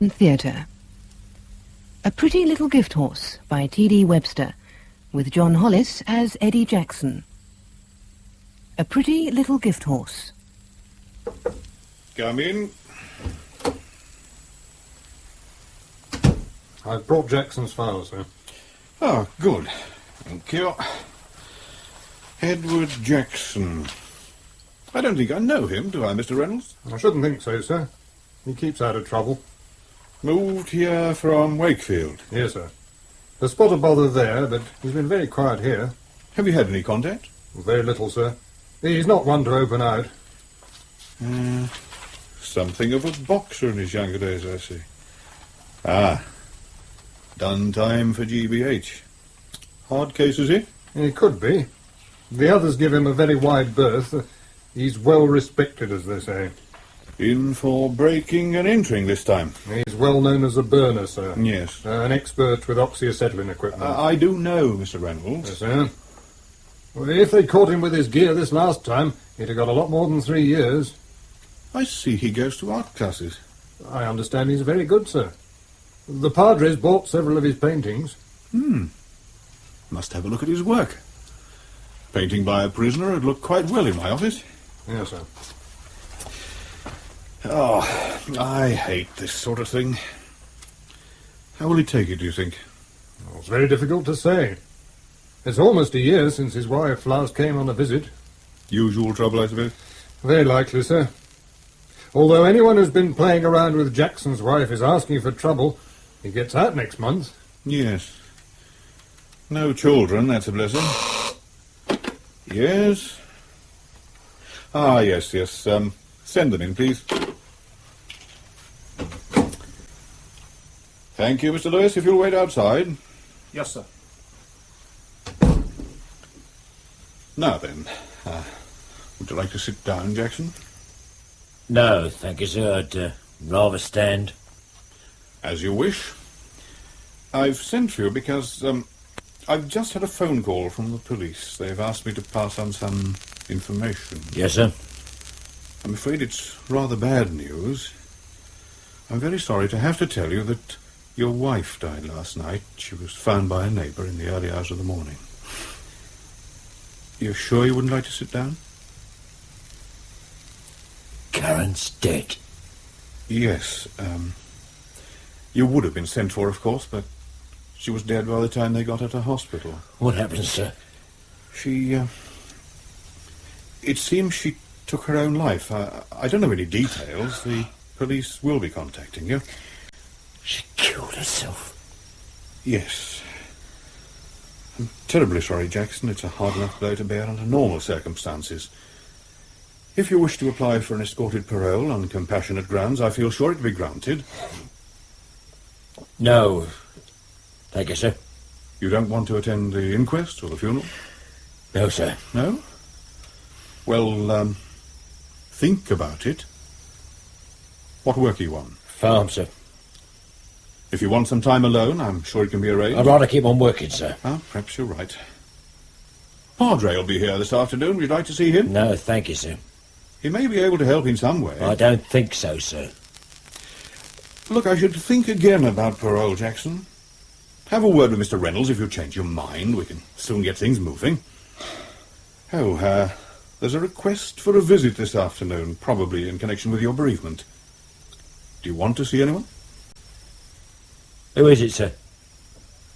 Theatre. A Pretty Little Gift Horse by T.D. Webster, with John Hollis as Eddie Jackson. A Pretty Little Gift Horse. Come in. I've brought Jackson's file, sir. Oh, good. Thank you. Edward Jackson. I don't think I know him, do I, Mr. Reynolds? I shouldn't think so, sir. He keeps out of trouble. Moved here from Wakefield. Yes, sir. A spot of bother there, but he's been very quiet here. Have you had any contact? Very little, sir. He's not one to open out. Something of a boxer in his younger days, I see. Ah. Done time for GBH. Hard case, is he? He could be. The others give him a very wide berth. He's well respected, as they say. In for breaking and entering this time. He's well known as a burner, sir. Yes. An expert with oxyacetylene equipment. I do know, Mr. Reynolds. Yes, sir. Well, if they caught him with his gear this last time, he'd have got a lot more than 3 years. I see he goes to art classes. I understand he's very good, sir. The Padres bought several of his paintings. Must have a look at his work. Painting by a prisoner would look quite well in my office. Yes, sir. Oh, I hate this sort of thing. How will he take it, do you think? Well, it's very difficult to say. It's almost a year since his wife last came on a visit. Usual trouble, I suppose? Very likely, sir. Although anyone who's been playing around with Jackson's wife is asking for trouble, he gets out next month. Yes. No children, that's a blessing. Yes? Ah, yes. Send them in, please. Thank you, Mr. Lewis, if you'll wait outside. Yes, sir. Now then, would you like to sit down, Jackson? No, thank you, sir. I'd rather stand. As you wish. I've sent for you because I've just had a phone call from the police. They've asked me to pass on some information. Yes, sir. I'm afraid it's rather bad news. I'm very sorry to have to tell you that your wife died last night. She was found by a neighbour in the early hours of the morning. You're sure you wouldn't like to sit down? Karen's dead. Yes. You would have been sent for, of course, but she was dead by the time they got her to hospital. What happened, sir? It seems she took her own life. I don't know any details. The police will be contacting you. She killed herself? Yes. I'm terribly sorry, Jackson. It's a hard enough blow to bear under normal circumstances. If you wish to apply for an escorted parole on compassionate grounds, I feel sure it will be granted. No. Thank you, sir. You don't want to attend the inquest or the funeral? No, sir. No? Well, think about it. What work are you on? Farm, sir. If you want some time alone, I'm sure it can be arranged. I'd rather keep on working, sir. Ah, perhaps you're right. Padre will be here this afternoon. Would you like to see him? No, thank you, sir. He may be able to help in some way. I don't think so, sir. Look, I should think again about parole, Jackson. Have a word with Mr. Reynolds if you change your mind. We can soon get things moving. Oh, there's a request for a visit this afternoon, probably in connection with your bereavement. Do you want to see anyone? Who is it, sir?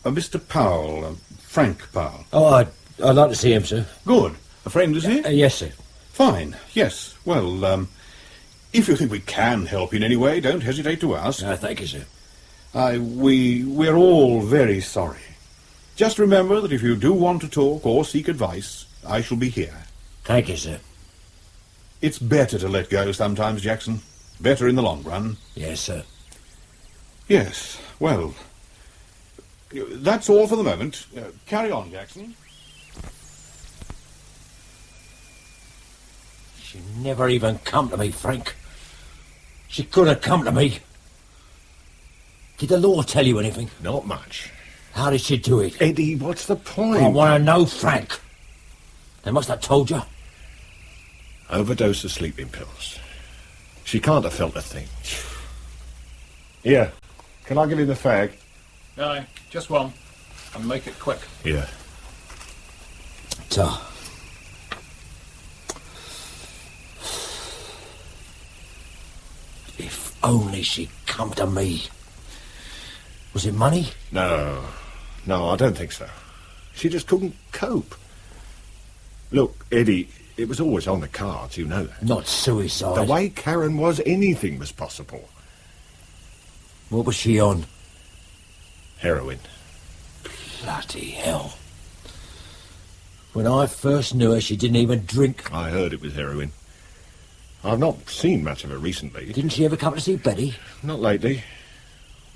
Mr. Powell, Frank Powell. Oh, I'd like to see him, sir. Good. A friend, is he? Yes, sir. Fine, yes. Well, if you think we can help in any way, don't hesitate to ask. No, thank you, sir. We're all very sorry. Just remember that if you do want to talk or seek advice, I shall be here. Thank you, sir. It's better to let go sometimes, Jackson. Better in the long run. Yes, sir. Yes, well, that's all for the moment. Carry on, Jackson. She never even come to me, Frank. She could have come to me. Did the law tell you anything? Not much. How did she do it? Eddie, what's the point? I want to know, Frank. They must have told you. Overdose of sleeping pills. She can't have felt a thing. Here, can I give you the fag? Aye, just one. And make it quick. Yeah. Ta. If only she'd come to me. Was it money? No, I don't think so. She just couldn't cope. Look, Eddie, it was always on the cards, you know that. Not suicide. The way Karen was, anything was possible. What was she on? Heroin. Bloody hell. When I first knew her, she didn't even drink. I heard it was heroin. I've not seen much of her recently. Didn't she ever come to see Betty? Not lately.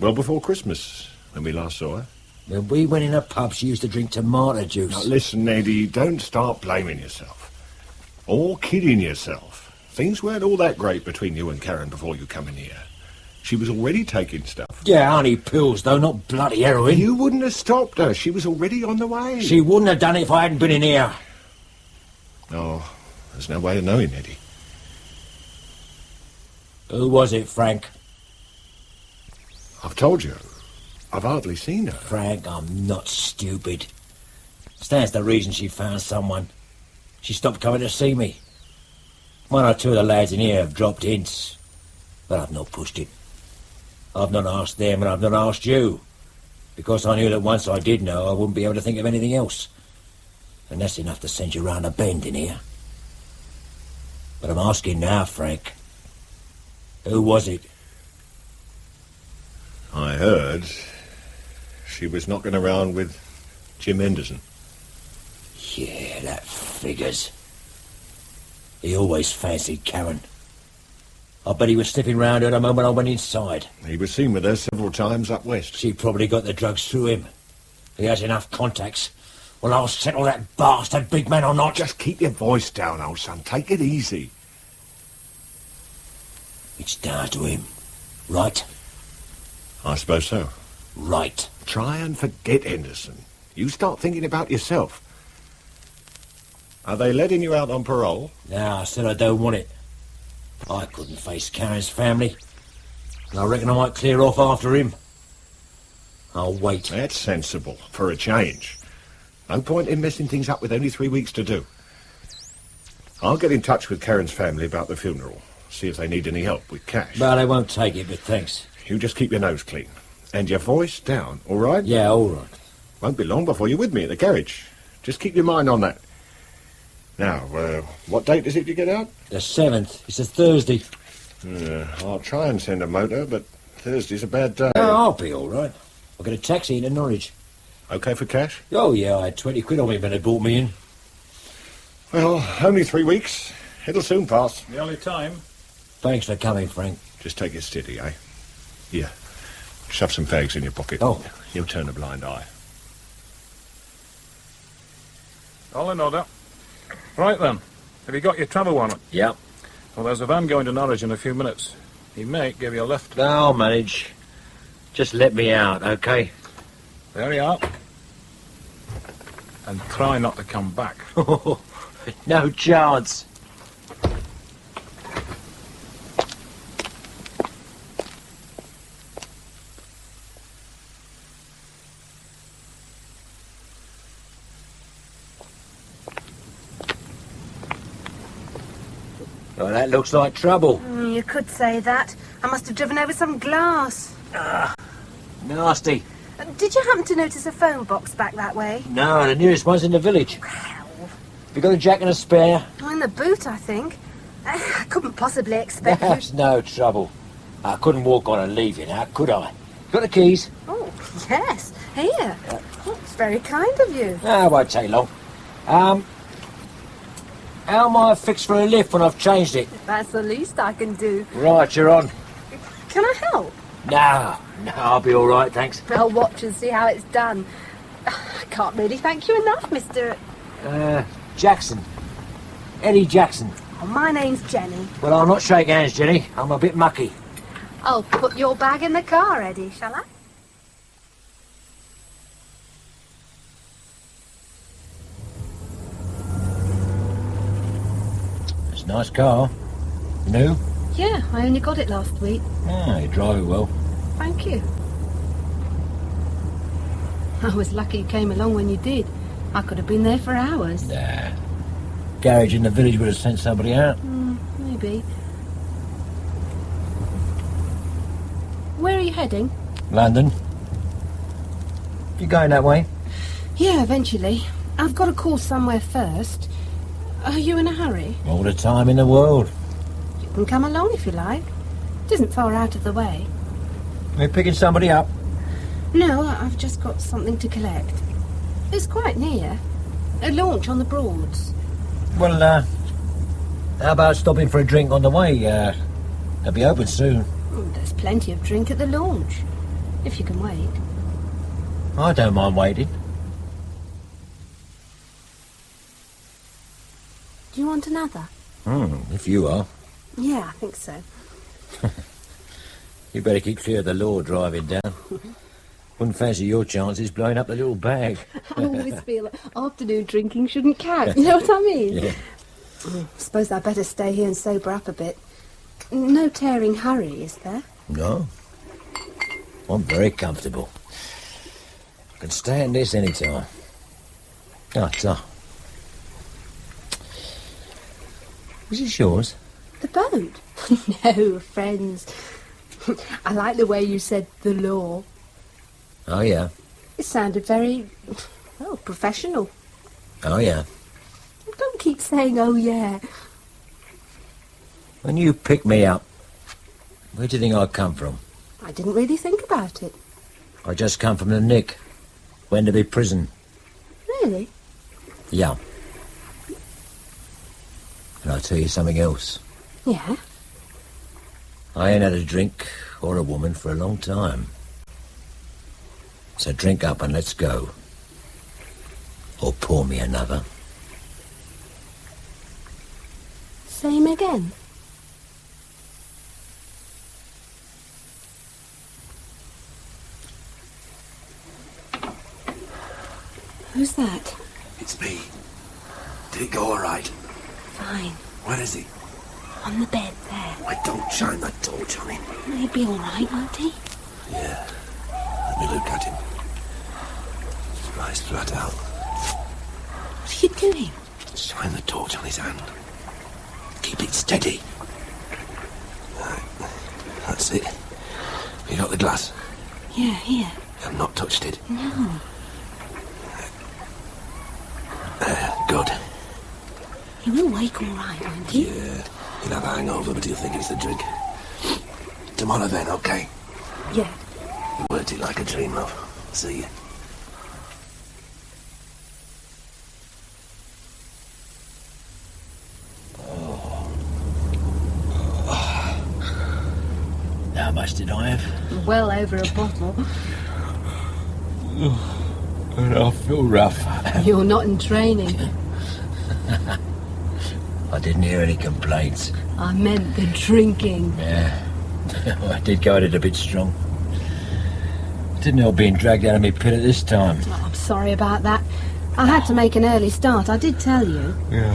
Well before Christmas, when we last saw her. When we went in a pub, she used to drink tomato juice. Now listen, Eddie, don't start blaming yourself. Or kidding yourself. Things weren't all that great between you and Karen before you come in here. She was already taking stuff. Yeah, honey pills, though, not bloody heroin. You wouldn't have stopped her. She was already on the way. She wouldn't have done it if I hadn't been in here. Oh, there's no way of knowing, Eddie. Who was it, Frank? I've told you. I've hardly seen her. Frank, I'm not stupid. Stands to reason she found someone. She stopped coming to see me. One or two of the lads in here have dropped hints, but I've not pushed it. I've not asked them, and I've not asked you, because I knew that once I did know, I wouldn't be able to think of anything else. And that's enough to send you round a bend in here. But I'm asking now, Frank. Who was it? I heard she was knocking around with Jim Henderson. Yeah, that figures. He always fancied Karen. I bet he was sniffing round her the moment I went inside. He was seen with her several times up west. She probably got the drugs through him. He has enough contacts. Well, I'll settle that bastard, big man or not. Just keep your voice down, old son. Take it easy. It's down to him. Right? I suppose so. Right. Try and forget Henderson. You start thinking about yourself. Are they letting you out on parole? No, I said I don't want it. I couldn't face Karen's family. And I reckon I might clear off after him. I'll wait. That's sensible, for a change. No point in messing things up with only 3 weeks to do. I'll get in touch with Karen's family about the funeral. See if they need any help with cash. Well, they won't take it, but thanks. You just keep your nose clean. And your voice down, all right? Yeah, all right. Won't be long before you're with me at the garage. Just keep your mind on that. Now, what date is it you get out? The 7th. It's a Thursday. I'll try and send a motor, but Thursday's a bad day. Oh, I'll be all right. I'll get a taxi into Norwich. Okay for cash? Oh, yeah, I had 20 quid on me when they brought me in. Well, only 3 weeks. It'll soon pass. The only time. Thanks for coming, Frank. Just take it steady, eh? Here, shove some fags in your pocket. Oh. You'll turn a blind eye. All in order. Right then. Have you got your travel warrant? Yeah. Well, there's a van going to Norwich in a few minutes. He may give you a lift. I'll manage. Just let me out, okay? There you are. And try not to come back. No chance. Well, that looks like trouble. You could say that. I must have driven over some glass. Nasty. Did you happen to notice a phone box back that way? No, the nearest one's in the village. Hell. Have you got a jack and a spare? Oh, in the boot, I think. I couldn't possibly expect you... That's no trouble. I couldn't walk on and leave you now, could I? Got the keys? Oh, yes. Here. Oh, it's very kind of you. No, it won't take long. How am I fixed for a lift when I've changed it? That's the least I can do. Right, you're on. Can I help? No, I'll be all right, thanks. I'll watch and see how it's done. I can't really thank you enough, Mr... Jackson. Eddie Jackson. Oh, my name's Jenny. Well, I'll not shake hands, Jenny. I'm a bit mucky. I'll put your bag in the car, Eddie, shall I? It's a nice car. New? Yeah, I only got it last week. Ah, you drive it well. Thank you. I was lucky you came along when you did. I could have been there for hours. Nah. Garage in the village would have sent somebody out. Maybe. Where are you heading? London. You going that way? Yeah, eventually. I've got a call somewhere first. Are you in a hurry? All the time in the world. You can come along if you like. It isn't far out of the way. Are you picking somebody up? No, I've just got something to collect. It's quite near. A launch on the Broads. Well, how about stopping for a drink on the way? They'll be open soon. There's plenty of drink at the launch, if you can wait. I don't mind waiting. Do you want another? If you are. Yeah, I think so. You better keep clear of the law driving down. Wouldn't fancy your chances blowing up the little bag. I always feel that afternoon drinking shouldn't count, you know what I mean? Yeah. Suppose I'd better stay here and sober up a bit. No tearing hurry, is there? No. I'm very comfortable. I can stand this any time. Ta. Is this yours? The boat? No, friends. I like the way you said the law. Oh, yeah. It sounded very, professional. Oh, yeah. Don't keep saying, oh, yeah. When you picked me up, where do you think I come from? I didn't really think about it. I just come from the Nick. Wenderby prison. Really? Yeah. And I'll tell you something else. Yeah? I ain't had a drink or a woman for a long time. So drink up and let's go. Or pour me another. Same again? Who's that? It's me. Did it go all right? Fine. Where is he? On the bed there. I don't shine that torch on him. He'll be all right, won't he? Yeah. Let me look at him. His eyes flat out. What are you doing? Shine the torch on his hand. Keep it steady. Right. That's it. You got the glass? Yeah, here. I've not touched it. No. Good. He will wake all right, won't he? Yeah. He'll have a hangover, but he'll think it's the drink. Tomorrow then, okay? Yeah. You worked it like a dream, love. See you. How much did I have? Well over a bottle. And I feel rough. You're not in training. I didn't hear any complaints. I meant the drinking. Yeah. I did go at it a bit strong. Didn't help being dragged out of me pit at this time. Oh, I'm sorry about that. I had to make an early start. I did tell you. Yeah.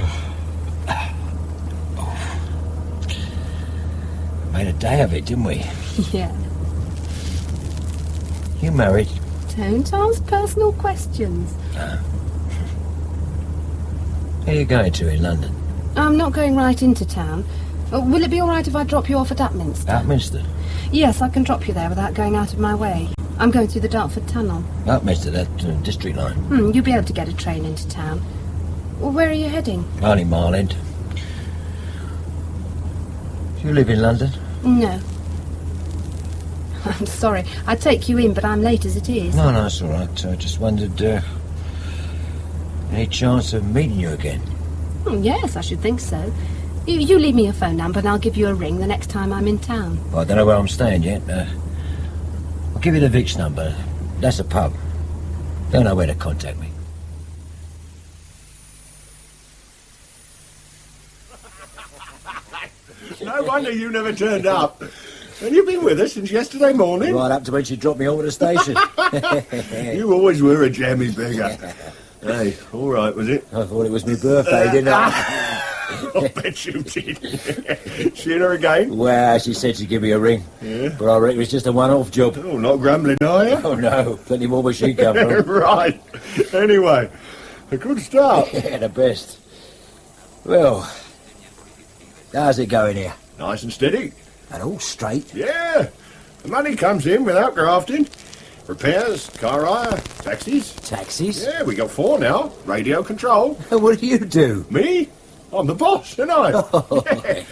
Made a day of it, didn't we? Yeah. You married? Don't ask personal questions. Where are you going to in London? I'm not going right into town. Will it be all right if I drop you off at Upminster? Upminster? Yes, I can drop you there without going out of my way. I'm going through the Dartford Tunnel. Upminster, that district line. You'll be able to get a train into town. Where are you heading? Only Mile End. Do you live in London? No. I'm sorry. I'd take you in, but I'm late as it is. No, it's all right. I just wondered, any chance of meeting you again? Yes, I should think so. You leave me your phone number and I'll give you a ring the next time I'm in town. Well, I don't know where I'm staying yet. I'll give you the Vic's number. That's a pub. Don't know where to contact me. No wonder you never turned up. And you've been with us since yesterday morning. Right up to when she dropped me off at the station. You always were a jammy beggar. Hey, all right, was it? I thought it was my birthday, didn't I? I bet you did. Seen her again? Well, she said she'd give me a ring. Yeah? But I reckon it's just a one-off job. Oh, not grumbling, are you? Oh, no. Plenty more where she come from. Right. Anyway, a good start. Yeah, the best. Well, how's it going here? Nice and steady. And all straight? Yeah. The money comes in without grafting. Repairs, car hire, taxis. Taxis? Yeah, we got 4 now. Radio control. What do you do? Me? I'm the boss, ain't I? Yeah.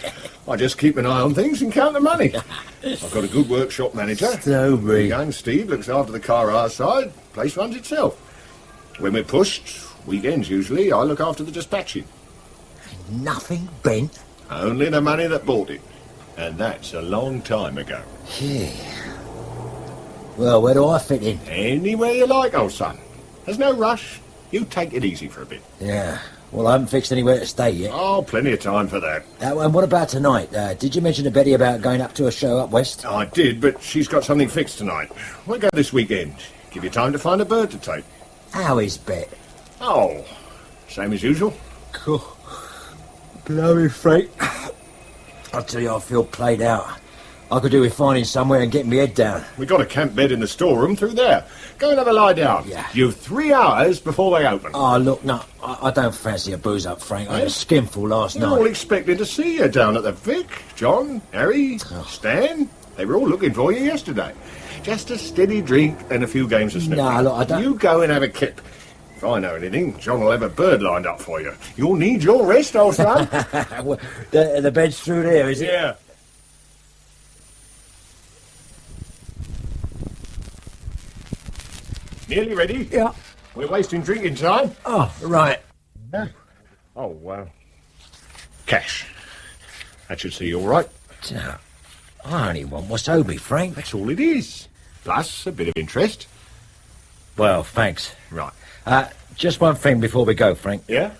I just keep an eye on things and count the money. I've got a good workshop manager. Stowberry. Young Steve looks after the car hire side. Place runs itself. When we're pushed, weekends usually, I look after the dispatching. Nothing bent? Only the money that bought it. And that's a long time ago. Yeah. Well, where do I fit in? Anywhere you like, old son. There's no rush. You take it easy for a bit. Yeah. Well, I haven't fixed anywhere to stay yet. Oh, plenty of time for that. And what about tonight? Did you mention to Betty about going up to a show up west? I did, but she's got something fixed tonight. We'll go this weekend. Give you time to find a bird to take. How is Bet? Oh, same as usual. Cool. Blowy Frank. I tell you, I feel played out. I could do with finding somewhere and getting my head down. We got a camp bed in the storeroom through there. Go and have a lie down. Yeah. You've 3 hours before they open. Oh, look, no, I don't fancy a booze up, Frank. I had a skinful last We're all night. expecting to see you down at the Vic. John, Harry, Stan. They were all looking for you yesterday. Just a steady drink and a few games of snooker. No, look, I don't... You go and have a kip. If I know anything, John will have a bird lined up for you. You'll need your rest, old son. Well, the bed's through there, is it? Yeah. Nearly ready? Yeah. We're wasting drinking time. Oh, right. Oh, wow. Cash. That should see you all right. I only want what's owed me, Frank. That's all it is. Plus a bit of interest. Well, thanks. Right. Just one thing before we go, Frank. Yeah?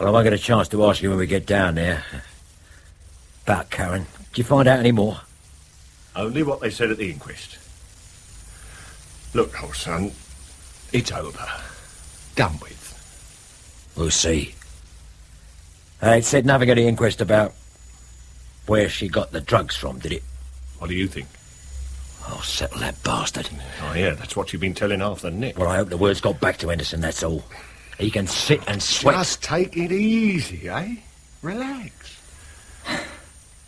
Well, I won't get a chance to ask you when we get down there. About Karen. Did you find out any more? Only what they said at the inquest. Look, old son, it's over. Done with. We'll see. It said nothing at the inquest about where she got the drugs from, did it? What do you think? I'll settle that bastard. Oh, yeah, that's what you've been telling half the Nick. Well, I hope the word's got back to Henderson, that's all. He can sit and sweat. Just take it easy, eh? Relax.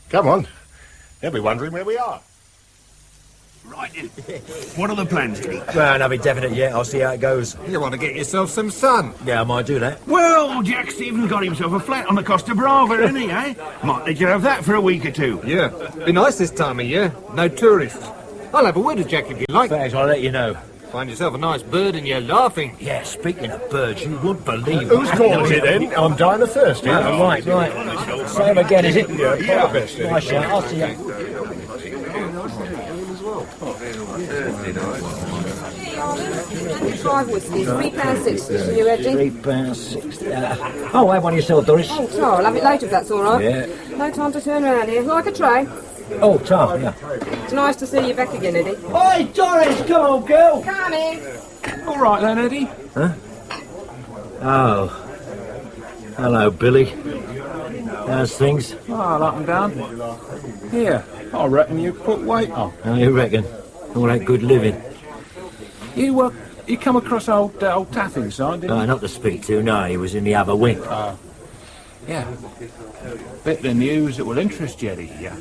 Come on. They'll be wondering where we are. Right, what are the plans, Dick? Well, nothing definite yet. I'll see how it goes. You want to get yourself some sun? Yeah, I might do that. Well, Jack Stevens got himself a flat on the Costa Brava, hasn't he, eh? Might let you have that for a week or two. Yeah. Be nice this time of year. No tourists. I'll have a word with Jack if you like. Thanks, I'll let you know. Find yourself a nice bird and you're laughing. Yeah, speaking of birds, you wouldn't believe Who's calling me then? I'm dying of thirst. Oh, right. Same again, is it? Yeah, best. Nice shot. I'll see you. 5 whiskies, £3.60. Are you ready? £3.60. Oh, have one yourself, Doris. Oh, sorry, I'll have it later if that's all right. Yeah. No time to turn around here. Like a tray. Oh, Tom, yeah. It's nice to see you back again, Eddie. Oi, Doris, come on, girl. Coming. All right then, Eddie. Huh? Oh. Hello, Billy. How's things? Oh, up and down. Here, I reckon you put weight on. How you reckon? All that good living? You come across old Taff inside, didn't you? Not to speak to, no, he was in the other wing. Yeah. Bit of the news that will interest you, Eddie, yeah.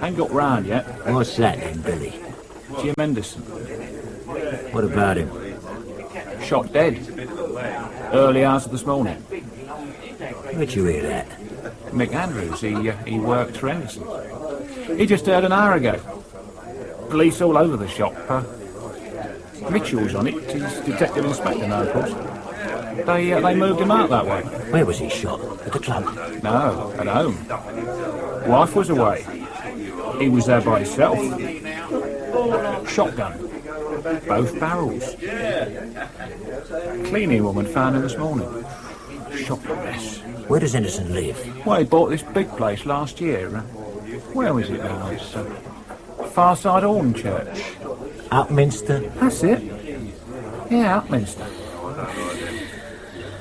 Ain't got round yet. What's that then, Billy? Jim Henderson. What about him? Shot dead. Early hours of this morning. Where'd you hear that? Mick Andrews, he worked for Henderson. He just heard an hour ago. Police all over the shop. Mitchell's on it. He's detective inspector now, of course. They moved him out that way. Where was he shot? At the club? No, at home. Wife was away. He was there by himself. Shotgun. Both barrels. Cleaning woman found him this morning. Shocking mess. Where does Henderson live? Well, he bought this big place last year. Where was it now? It's Farside Horn Church. Upminster? That's it. Yeah, Upminster.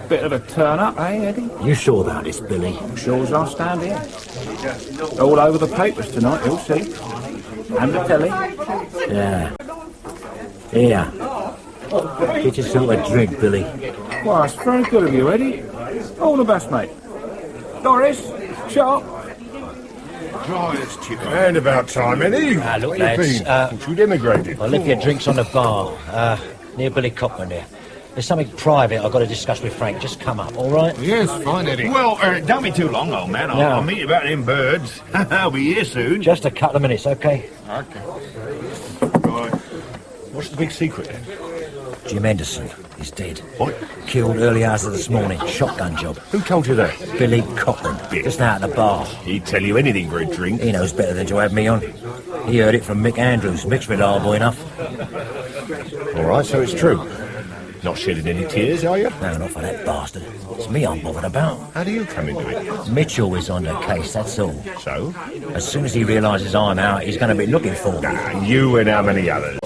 Bit of a turn-up, eh, Eddie? You sure about this, Billy? Sure as I'll stand here. All over the papers tonight, you'll see. And the telly. Yeah. Here. Get yourself a drink, Billy. Well, that's very good of you, Eddie. All the best, mate. Doris, sharp. And about time, Eddie. Look, Where lads, you been? Since you'd emigrated. I'll leave your drinks on the bar, near Billy Cochran there. There's something private I've got to discuss with Frank. Just come up, all right? Yes, fine, Eddie. Well, don't be too long, old man. I'll meet you about them birds. I'll be here soon. Just a couple of minutes, okay? Okay. Right. What's the big secret, then? Jim Henderson is dead. What? Killed early hours of this morning. Shotgun job. Who told you that? Billy Cochran. Just now at the bar. He'd tell you anything for a drink. He knows better than to have me on. He heard it from Mick Andrews. Mick's reliable enough. All right, so it's true. Not shedding any tears, are you? No, not for that bastard. It's me I'm bothered about. How do you come into it? Mitchell is on the case, that's all. So? As soon as he realises I'm out, he's going to be looking for me. You and how many others?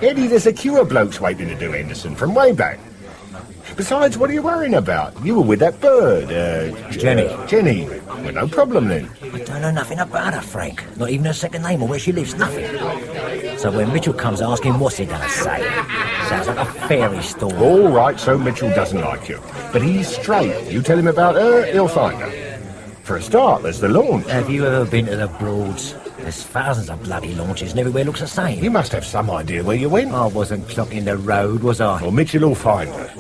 Eddie, there's a queue of blokes waiting to do Henderson from way back. Besides, what are you worrying about? You were with that bird, Jenny. Jenny. Well, no problem then. I don't know nothing about her, Frank. Not even her second name or where she lives, nothing. So when Mitchell comes asking, what's he going to say? Sounds like a fairy story. All right, so Mitchell doesn't like you. But he's straight. You tell him about her, he'll find her. For a start, there's the launch. Have you ever been to the Broads? There's thousands of bloody launches and everywhere looks the same. You must have some idea where you went. I wasn't clocking the road, was I? Well, Mitchell will find her.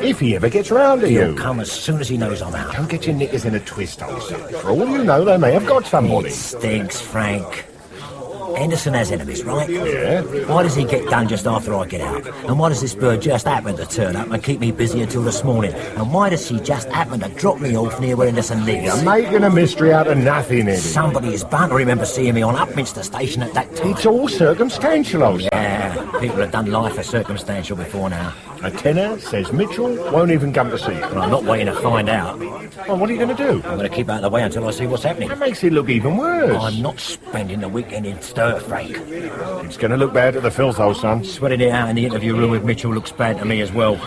If he ever gets round to He'll you. come as soon as he knows I'm out. Don't get your knickers in a twist, old son. For all you know, they may have got somebody. It stinks, Frank. Henderson has enemies, right? Yeah. Why does he get done just after I get out? And why does this bird just happen to turn up and keep me busy until this morning? And why does she just happen to drop me off near where Henderson lives? You're making a mystery out of nothing, Eddie. Somebody is bound to remember seeing me on Upminster Station at that time. It's all circumstantial, old son. Yeah, people have done life as circumstantial before now. A tenor says Mitchell won't even come to see you. But I'm not waiting to find out. Well, what are you going to do? I'm going to keep out of the way until I see what's happening. That makes it look even worse. I'm not spending the weekend in stir, Frank. It's going to look bad at the filth, old son. Sweating it out in the interview room with Mitchell looks bad to me as well.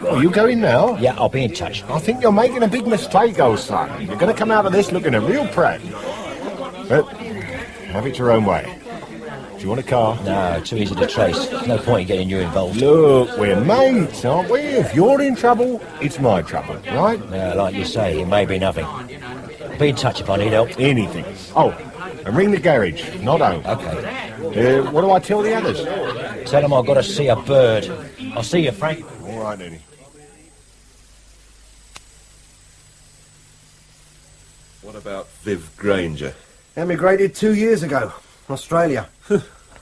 Oh, you going now? Yeah, I'll be in touch. I think you're making a big mistake, old son. You're going to come out of this looking a real prat. But have it your own way. Do you want a car? No, too easy to trace. No point in getting you involved. Look, we're mates, aren't we? If you're in trouble, it's my trouble, right? Yeah, like you say, it may be nothing. I'll be in touch if I need help. Anything. Oh, and ring the garage, not home. Okay. What do I tell the others? Tell them I've got to see a bird. I'll see you, Frank. All right, Eddie. What about Viv Granger? Emigrated 2 years ago. Australia.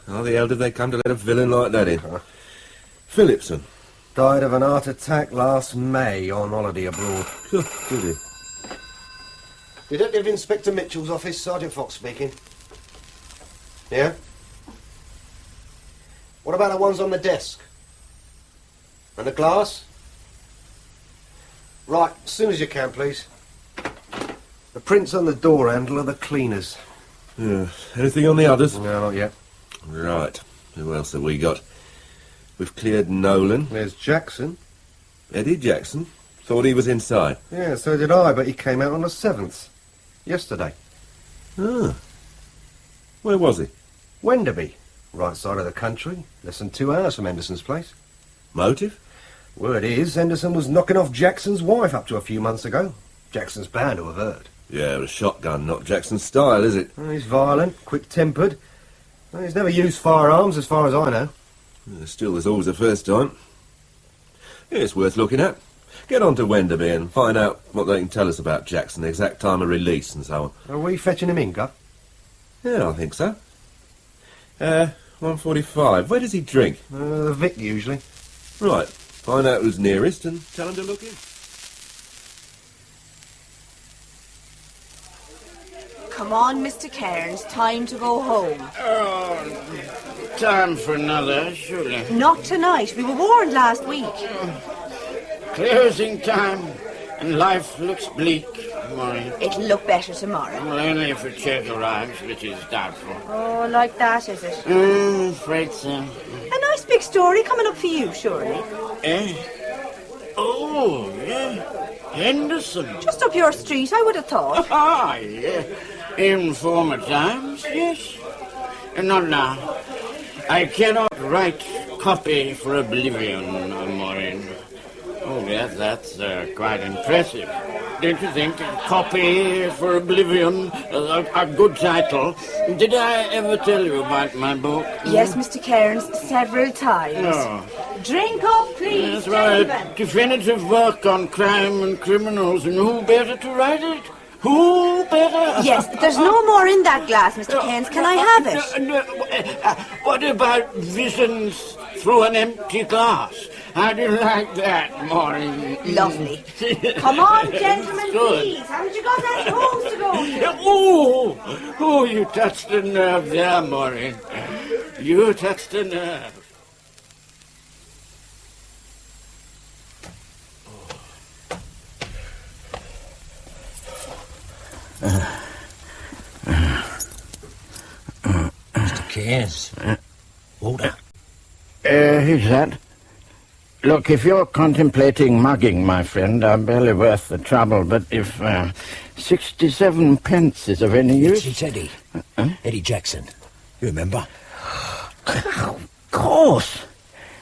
How the hell did they come to let a villain like that in? Phillipson. Died of an heart attack last May on holiday abroad. Did he? Detective Inspector Mitchell's office, Sergeant Fox speaking. Yeah? What about the ones on the desk? And the glass? Right, as soon as you can, please. The prints on the door handle are the cleaners. Yeah. Anything on the others? No, not yet. Right. Who else have we got? We've cleared Nolan. There's Jackson. Eddie Jackson. Thought he was inside. Yeah, so did I, but he came out on the 7th. Yesterday. Ah. Where was he? Wenderby. Right side of the country. Less than 2 hours from Henderson's place. Motive? Word is, Henderson was knocking off Jackson's wife up to a few months ago. Jackson's bound to have heard. Yeah, a shotgun, not Jackson's style, is it? Well, he's violent, quick-tempered. Well, he's never used firearms, as far as I know. Still, there's always a first time. Yeah, it's worth looking at. Get on to Wenderby and find out what they can tell us about Jackson, the exact time of release and so on. Are we fetching him in, Guv? Yeah, I think so. 1:45. Where does he drink? The Vic, usually. Right. Find out who's nearest and tell him to look in. Come on, Mr. Cairns, time to go home. Oh, time for another, surely. Not tonight. We were warned last week. Closing time, and life looks bleak, Maureen. It'll look better tomorrow. Well, only if a check arrives, which is doubtful. Oh, like that, is it? Afraid so. A nice big story coming up for you, surely. Eh? Oh, yeah. Henderson. Just up your street, I would have thought. Ah, yeah. In former times, yes. Not now. I cannot write copy for oblivion, Maureen. Oh, yes, that's quite impressive. Don't you think? Copy for oblivion, a good title. Did I ever tell you about my book? Yes, Mr. Cairns, several times. No. Drink up, please, That's right. David. Definitive work on crime and criminals, and who better to write it? Who better? Yes, there's no more in that glass, Mr. Cairns. Can I have it? What about visions through an empty glass? How do you like that, Maureen? Lovely. Come on, gentlemen, please. Haven't you got any homes to go to? Oh, you touched a nerve there, Maureen. You touched a nerve. Mr. Cairns. Walter. Who's that? Look, if you're contemplating mugging, my friend, I'm barely worth the trouble, but if 67 pence is of any use... It's Eddie. Eddie Jackson. You remember? Of course.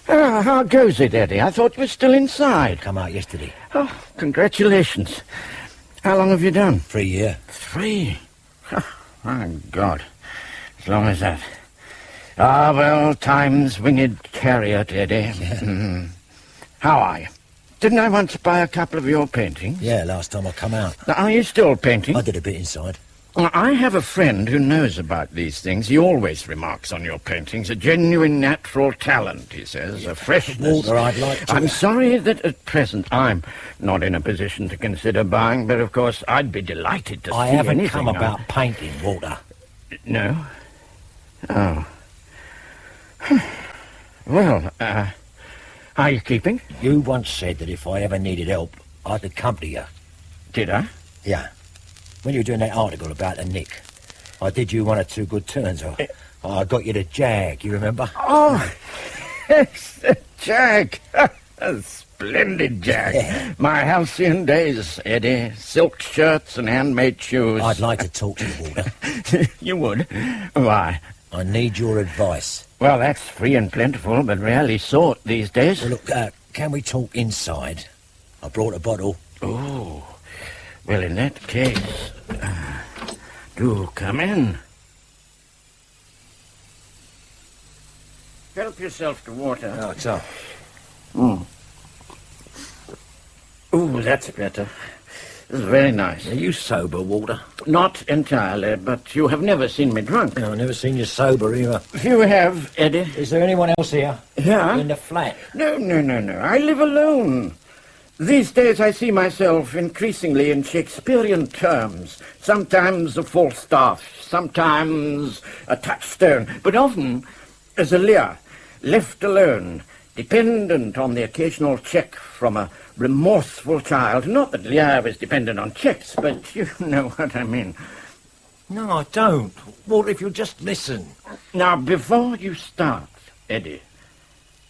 How goes it, Eddie? I thought you were still inside. Come out yesterday. Oh, congratulations. How long have you done? 3 years. 3? Oh, my God. As long as that. Ah, well, time's winged chariot, Eddie. Yeah. How are you? Didn't I once buy a couple of your paintings? Yeah, last time I come out. Are you still painting? I did a bit inside. I have a friend who knows about these things. He always remarks on your paintings. A genuine natural talent, he says. A freshness. Walter, I'd like to... I'm sorry that at present I'm not in a position to consider buying, but of course I'd be delighted to see anything. I haven't come about painting, Walter. No? Oh. Well, how are you keeping? You once said that if I ever needed help, I'd accompany you. Did I? Yeah. When you were doing that article about the Nick, I did you 1 or 2 good turns. I got you the Jag, you remember? Oh, yes, the Jag. A splendid Jag. Yeah. My halcyon days, Eddie. Silk shirts and handmade shoes. I'd like to talk to you, Walter. You would? Why? I need your advice. Well, that's free and plentiful, but rarely sought these days. Well, look, can we talk inside? I brought a bottle. Oh, well, in that case, do come in. Help yourself to water. Oh, it's up. Oh, that's better. This is very nice. Are you sober, Walter? Not entirely, but you have never seen me drunk. No, I've never seen you sober either. You have, Eddie. Is there anyone else here? Here? In the flat? No. I live alone. These days I see myself increasingly in Shakespearean terms. Sometimes a Falstaff, sometimes a touchstone, but often as a Lear, left alone, dependent on the occasional check from a remorseful child. Not that Lear was dependent on checks, but you know what I mean. No, I don't. Walter, if you'll just listen. Now, before you start, Eddie,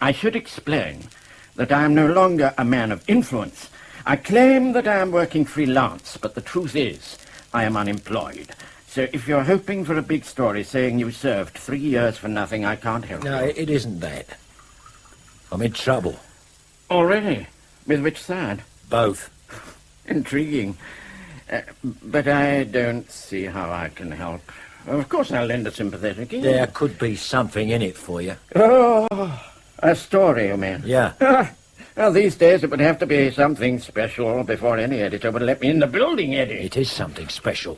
I should explain that I am no longer a man of influence. I claim that I am working freelance, but the truth is I am unemployed. So if you're hoping for a big story saying you served 3 years for nothing, I can't help No, you. it isn't that. I'm in trouble. Already? With which side? Both. Intriguing. But I don't see how I can help. Of course I'll lend a sympathetic ear. There could be something in it for you. Oh, a story, you mean? Yeah. Well, these days it would have to be something special before any editor would let me in the building, Eddie. It is something special.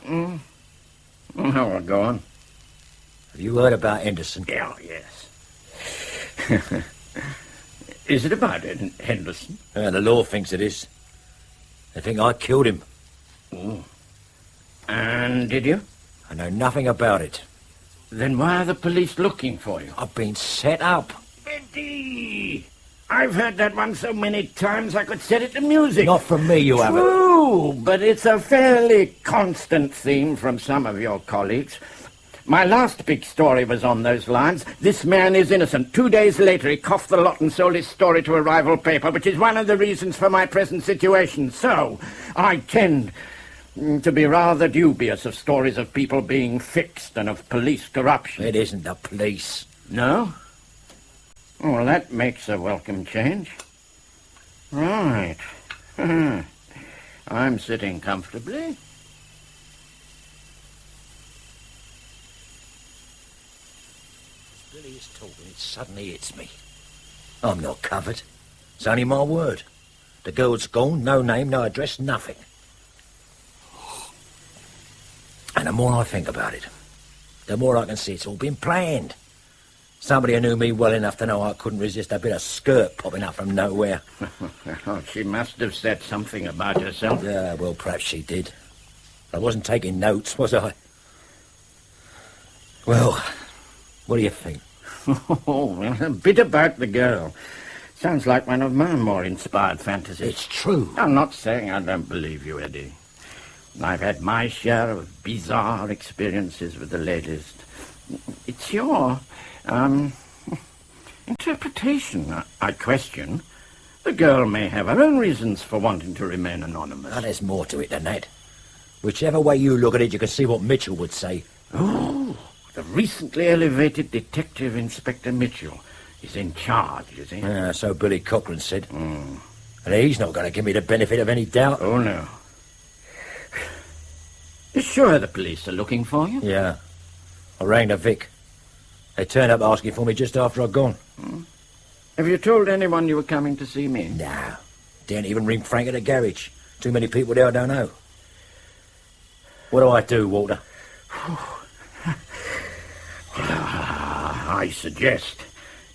How will go on? Have you heard about Henderson? Oh, yes. Is it about Henderson? The law thinks it is. They think I killed him. Oh. And did you? I know nothing about it. Then why are the police looking for you? I've been set up. Eddie! I've heard that one so many times I could set it to music. Not from me, you haven't. True, but it's a fairly constant theme from some of your colleagues. My last big story was on those lines. This man is innocent. 2 days later, he coughed the lot and sold his story to a rival paper, which is one of the reasons for my present situation. So, I tend to be rather dubious of stories of people being fixed and of police corruption. It isn't the police. No? Well, that makes a welcome change. Right. I'm sitting comfortably. Billy is talking, it suddenly hits me. I'm not covered. It's only my word. The girl's gone, no name, no address, nothing. And the more I think about it, the more I can see it's all been planned. Somebody who knew me well enough to know I couldn't resist a bit of skirt popping up from nowhere. Oh, she must have said something about herself. Yeah, well, perhaps she did. I wasn't taking notes, was I? Well, what do you think? Oh, well, a bit about the girl. Sounds like one of my more inspired fantasies. It's true. I'm not saying I don't believe you, Eddie. I've had my share of bizarre experiences with the ladies. It's your, interpretation I question. The girl may have her own reasons for wanting to remain anonymous. Oh, there's more to it than that. Whichever way you look at it, you can see what Mitchell would say. Oh, the recently elevated Detective Inspector Mitchell is in charge, is he? Yeah, so Billy Cochran said. And he's not going to give me the benefit of any doubt. Oh, no. You sure the police are looking for you? Yeah. I rang the Vic. They turned up asking for me just after I'd gone. Have you told anyone you were coming to see me? No. Didn't even ring Frank at the garage. Too many people there I don't know. What do, Walter? I suggest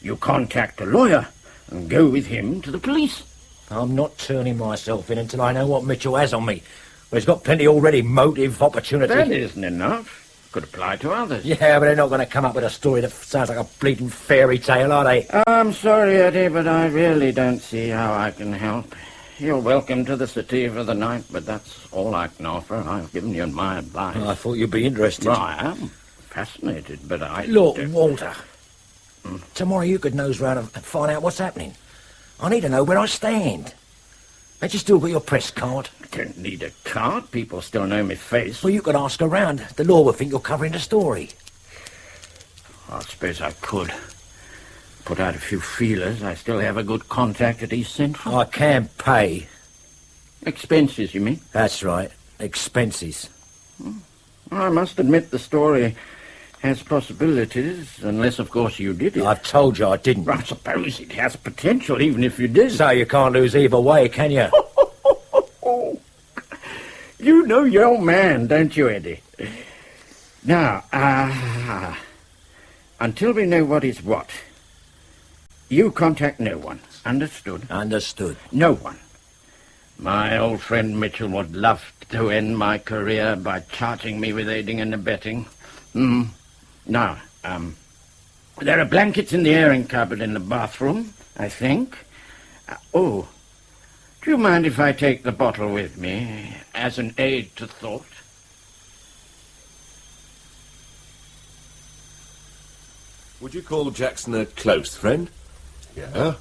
you contact a lawyer and go with him to the police. I'm not turning myself in until I know what Mitchell has on me. Well, he's got plenty already, motive, opportunity. That isn't enough. Could apply to others. Yeah, but they're not going to come up with a story that sounds like a bleeding fairy tale, are they? I'm sorry, Eddie, but I really don't see how I can help. You're welcome to the city for the night, but that's all I can offer. I've given you my advice. I thought you'd be interested. Well, I am fascinated, but I... Look, Walter, tomorrow you could nose round and find out what's happening. I need to know where I stand. Ain't you still got your press card? I don't need a card. People still know my face. Well, you could ask around. The law would think you're covering the story. I suppose I could. Put out a few feelers. I still have a good contact at East Central. I can pay. Expenses, you mean? That's right. Expenses. I must admit the story has possibilities, unless, of course, you did it. I've told you I didn't. I suppose it has potential, even if you did. So you can't lose either way, can you? You know your man, don't you, Eddie? Now, until we know what is what, you contact no one. Understood? Understood. No one. My old friend Mitchell would love to end my career by charging me with aiding and abetting. Now, there are blankets in the airing cupboard in the bathroom, I think. Do you mind if I take the bottle with me as an aid to thought? Would you call Jackson a close friend? Yeah.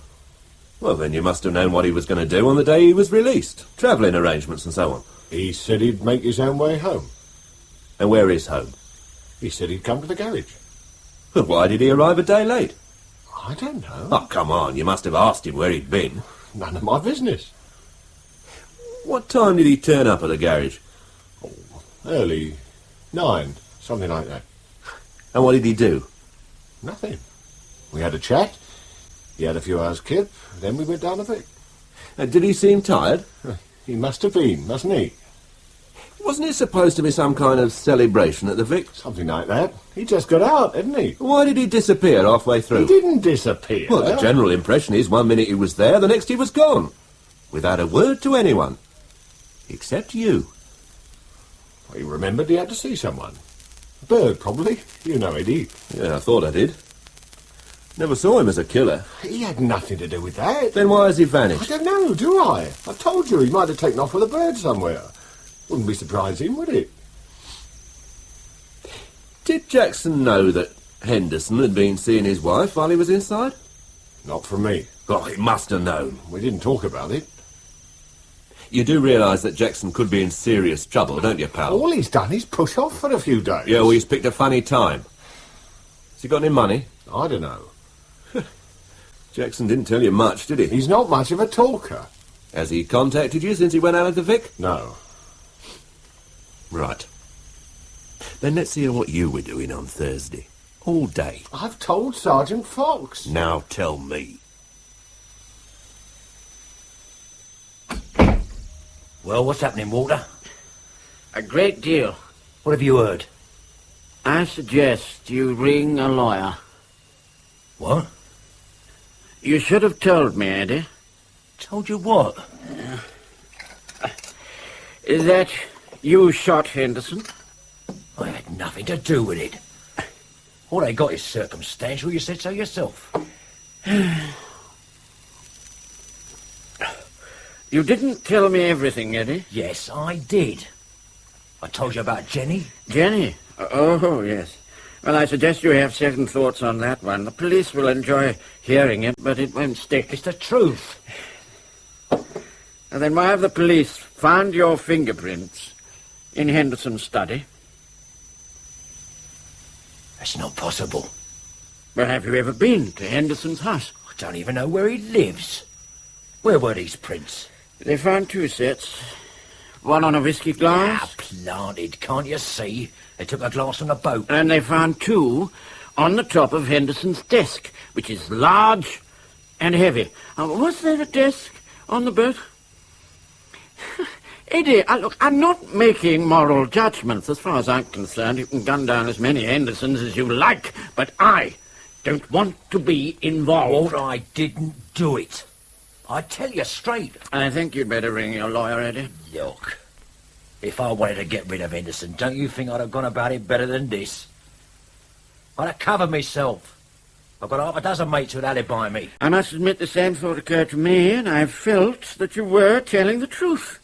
Well, then you must have known what he was going to do on the day he was released. Travelling arrangements and so on. He said he'd make his own way home. And where is home? He said he'd come to the garage. But why did he arrive a day late? I don't know. Oh, come on, you must have asked him where he'd been. None of my business. What time did he turn up at the garage? Early. 9, something like that. And what did he do? Nothing. We had a chat. He had a few hours' kip. Then we went down the Vic. Did he seem tired? He must have been, mustn't he? Wasn't it supposed to be some kind of celebration at the Vic? Something like that. He just got out, didn't he? Why did he disappear halfway through? He didn't disappear. Well, the general impression is 1 minute he was there, the next he was gone. Without a word to anyone. Except you. He remembered he had to see someone. A bird, probably. You know, Eddie. Yeah, I thought I did. Never saw him as a killer. He had nothing to do with that. Then why has he I vanished? don't know, do I? I told you he might have taken off with a bird somewhere. Wouldn't be surprising, would it? Did Jackson know that Henderson had been seeing his wife while he was inside? Not from me. Oh, he must have known. We didn't talk about it. You do realise that Jackson could be in serious trouble, don't you, pal? All he's done is push off for a few days. Yeah, well, he's picked a funny time. Has he got any money? I don't know. Jackson didn't tell you much, did he? He's not much of a talker. Has he contacted you since he went out of the Vic? No. Right. Then let's hear what you were doing on Thursday. All day. I've told Sergeant Fox. Now tell me. Well, what's happening, Walter? A great deal. What have you heard? I suggest you ring a lawyer. What? You should have told me, Eddie. Told you what? That you shot Henderson? I had nothing to do with it. All I got is circumstantial. You said so yourself. You didn't tell me everything, Eddie. Yes, I did. I told you about Jenny. Jenny? Oh, yes. Well, I suggest you have second thoughts on that one. The police will enjoy hearing it, but it won't stick. It's the truth. And then why have the police found your fingerprints in Henderson's study? That's not possible. Well, have you ever been to Henderson's house? I don't even know where he lives. Where were these prints? They found two sets. One on a whiskey glass. Ah, planted, can't you see? They took a glass on a boat. And they found two on the top of Henderson's desk, which is large and heavy. Was there a desk on the boat? Eddie, look, I'm not making moral judgments. As far as I'm concerned, you can gun down as many Hendersons as you like, but I don't want to be involved. Well, I didn't do it. I tell you straight. I think you'd better ring your lawyer, Eddie. Look, if I wanted to get rid of Henderson, don't you think I'd have gone about it better than this? I'd have covered myself. I've got half a dozen mates who'd alibi me. I must admit the same thought occurred to me, and I felt that you were telling the truth.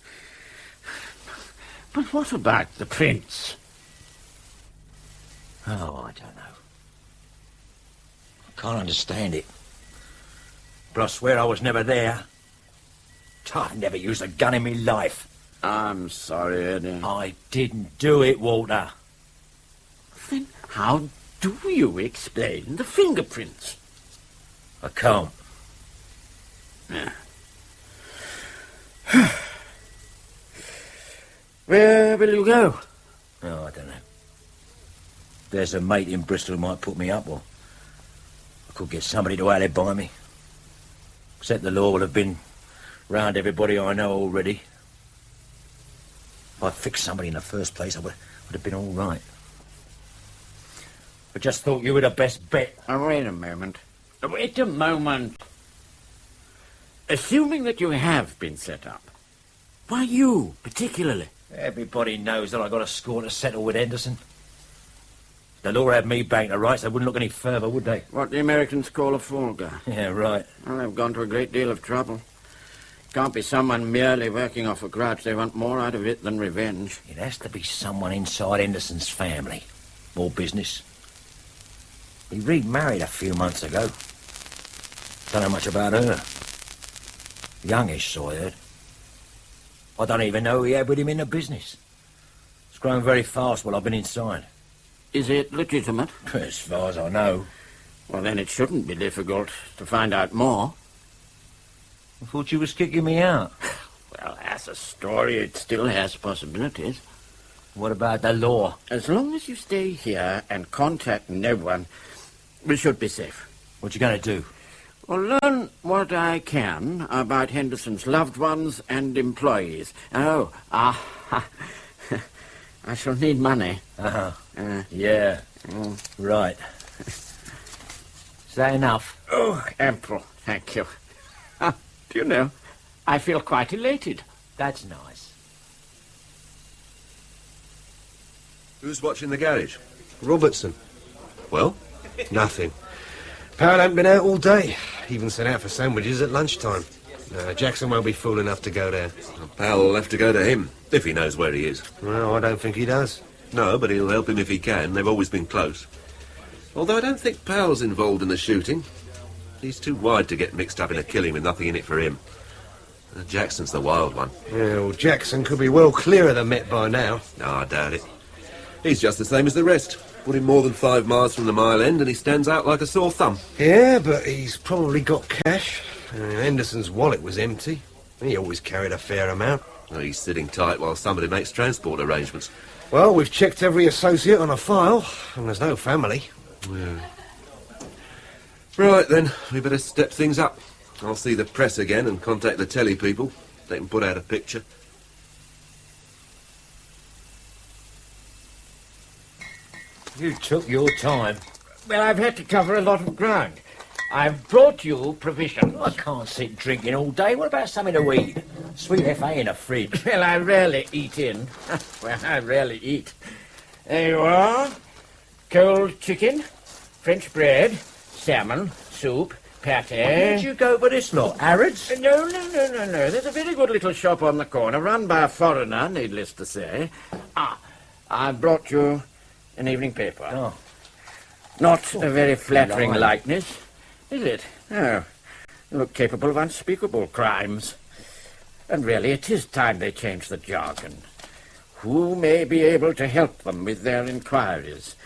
But what about the prints? Oh, I don't know. I can't understand it. But I swear I was never there. I've never used a gun in my life. I'm sorry, Eddie. I didn't do it, Walter. Then how do you explain the fingerprints? I can't. Yeah. Where will you go? Oh, I don't know. There's a mate in Bristol who might put me up, or I could get somebody to alibi me. Except the law will have been round everybody I know already. If I'd fixed somebody in the first place, I would have been all right. I just thought you were the best bet. Wait a moment. Wait a moment. Assuming that you have been set up, why you, particularly? Everybody knows that I got a score to settle with Henderson. The law had me banged to rights, they wouldn't look any further, would they? What the Americans call a fall guy. Yeah, right. Well, they've gone to a great deal of trouble. Can't be someone merely working off a grudge. They want more out of it than revenge. It has to be someone inside Henderson's family. More business. He remarried a few months ago. Don't know much about her. Youngish, so I heard. I don't even know who he had with him in the business. It's grown very fast while I've been inside. Is it legitimate? As far as I know. Well, then it shouldn't be difficult to find out more. I thought you was kicking me out. Well, as a story, it still has possibilities. What about the law? As long as you stay here and contact no one, we should be safe. What you going to do? Well, learn what I can about Henderson's loved ones and employees. I shall need money. Yeah. Right. Is that enough? Oh, ample, thank you. Do you know, I feel quite elated. That's nice. Who's watching the garage? Robertson. Well? Nothing. Powell hasn't been out all day. Even sent out for sandwiches at lunchtime. No, Jackson won't be fool enough to go there. Powell will have to go to him, if he knows where he is. Well, I don't think he does. No, but he'll help him if he can. They've always been close. Although I don't think Powell's involved in the shooting. He's too wide to get mixed up in a killing with nothing in it for him. Jackson's the wild one. Yeah, well, Jackson could be well clear of the Met by now. No, I doubt it. He's just the same as the rest. Put him more than 5 miles from the Mile End and he stands out like a sore thumb. Yeah, but he's probably got cash. Henderson's wallet was empty. He always carried a fair amount. Well, he's sitting tight while somebody makes transport arrangements. Well, we've checked every associate on a file, and there's no family. Yeah. Right, then. We better step things up. I'll see the press again and contact the telly people. They can put out a picture. You took your time. Well, I've had to cover a lot of ground. I've brought you provisions. I can't sit drinking all day. What about something to eat? Sweet FA in a fridge. Well, I rarely eat in. Well, I rarely eat. There you are. Cold chicken, French bread, salmon, soup, pate. Where'd you go with this lot? Harrods? No. There's a very good little shop on the corner, run by a foreigner, needless to say. I brought you an evening paper. Oh. Not a very flattering likeness, is it? No. You look capable of unspeakable crimes. And really, it is time they changed the jargon. Who may be able to help them with their inquiries?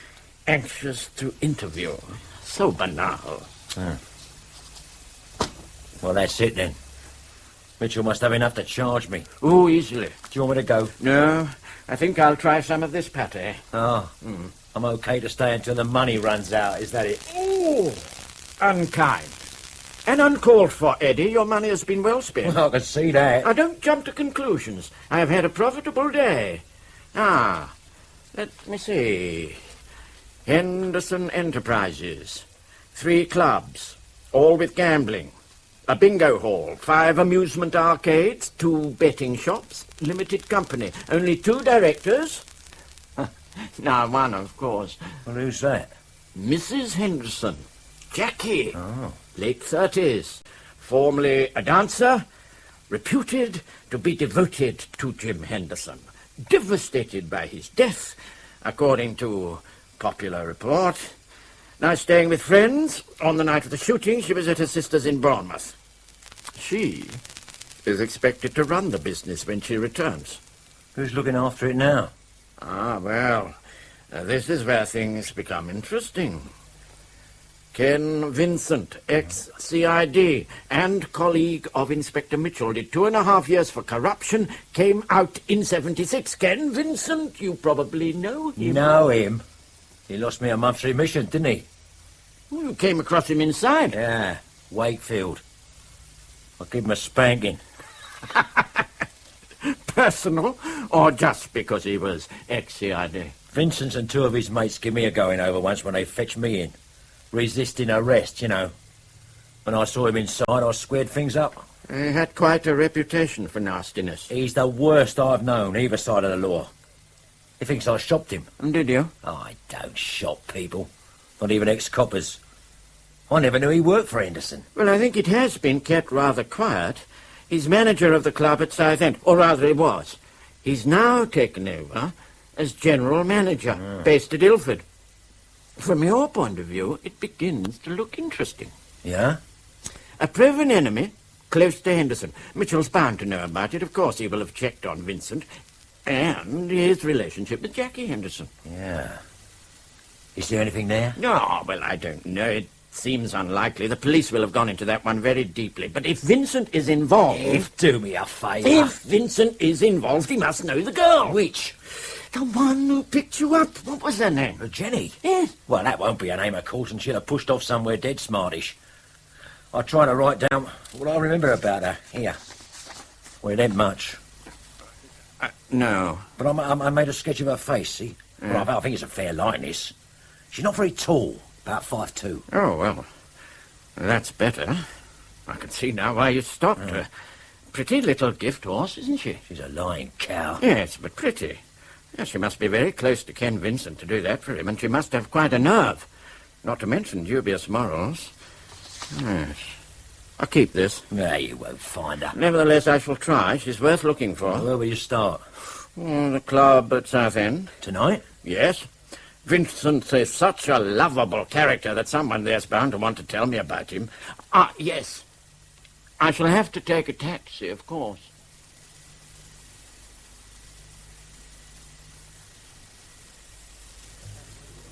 Anxious to interview. So banal. Well, that's it then. Mitchell must have enough to charge me. Oh, easily. Do you want me to go? No, I think I'll try some of this pate. Oh, I'm okay to stay until the money runs out, is that it? Oh, unkind. And uncalled for, Eddie. Your money has been well spent. Well, I can see that. I don't jump to conclusions. I have had a profitable day. Let me see. Henderson Enterprises. 3 clubs, all with gambling. A bingo hall, 5 amusement arcades, 2 betting shops, limited company. Only 2 directors. Now, one, of course. Well, who's that? Mrs. Henderson. Jackie. Oh. Late 30s. Formerly a dancer. Reputed to be devoted to Jim Henderson. Devastated by his death, according to popular report. Now staying with friends. On the night of the shooting, she was at her sister's in Bournemouth. She is expected to run the business when she returns. Who's looking after it now? This is where things become interesting. Ken Vincent, ex-CID, and colleague of Inspector Mitchell, did 2.5 years for corruption, came out in 76. Ken Vincent, you probably know him. Know him? He lost me a month's remission, didn't he? Well, you came across him inside. Yeah, Wakefield. I'll give him a spanking. Personal, or just because he was ex-CID? Vincent and 2 of his mates give me a going over once when they fetched me in. Resisting arrest, you know. When I saw him inside, I squared things up. He had quite a reputation for nastiness. He's the worst I've known, either side of the law. He thinks I shopped him. Did you? I don't shop people. Not even ex-coppers. I never knew he worked for Henderson. Well, I think it has been kept rather quiet. He's manager of the club at Southend, or rather he was. He's now taken over as general manager, based at Ilford. From your point of view, it begins to look interesting. Yeah? A proven enemy, close to Henderson. Mitchell's bound to know about it. Of course, he will have checked on Vincent. And his relationship with Jackie Henderson. Yeah. Is there anything there? No, well, I don't know. It seems unlikely. The police will have gone into that one very deeply. But if Vincent is involved... do me a favour. If Vincent is involved, he must know the girl. Which? The one who picked you up. What was her name? Jenny? Yes. Well, that won't be her name, of course, and she'll have pushed off somewhere dead smartish. I tried to write down what I remember about her. Here. Well, it ain't much. No. But I made a sketch of her face, see? Yeah. Well, I think it's a fair likeness. She's not very tall, about 5'2". Oh, well, that's better. I can see now why you stopped her. Pretty little gift horse, isn't she? She's a lying cow. Yes, but pretty. Yes, she must be very close to Ken Vincent to do that for him, and she must have quite a nerve. Not to mention dubious morals. Yes. I'll keep this. No, you won't find her. Nevertheless, I shall try. She's worth looking for. Well, where will you start? The club at Southend. Tonight? Yes. Vincent is such a lovable character that someone there's bound to want to tell me about him. Yes. I shall have to take a taxi, of course.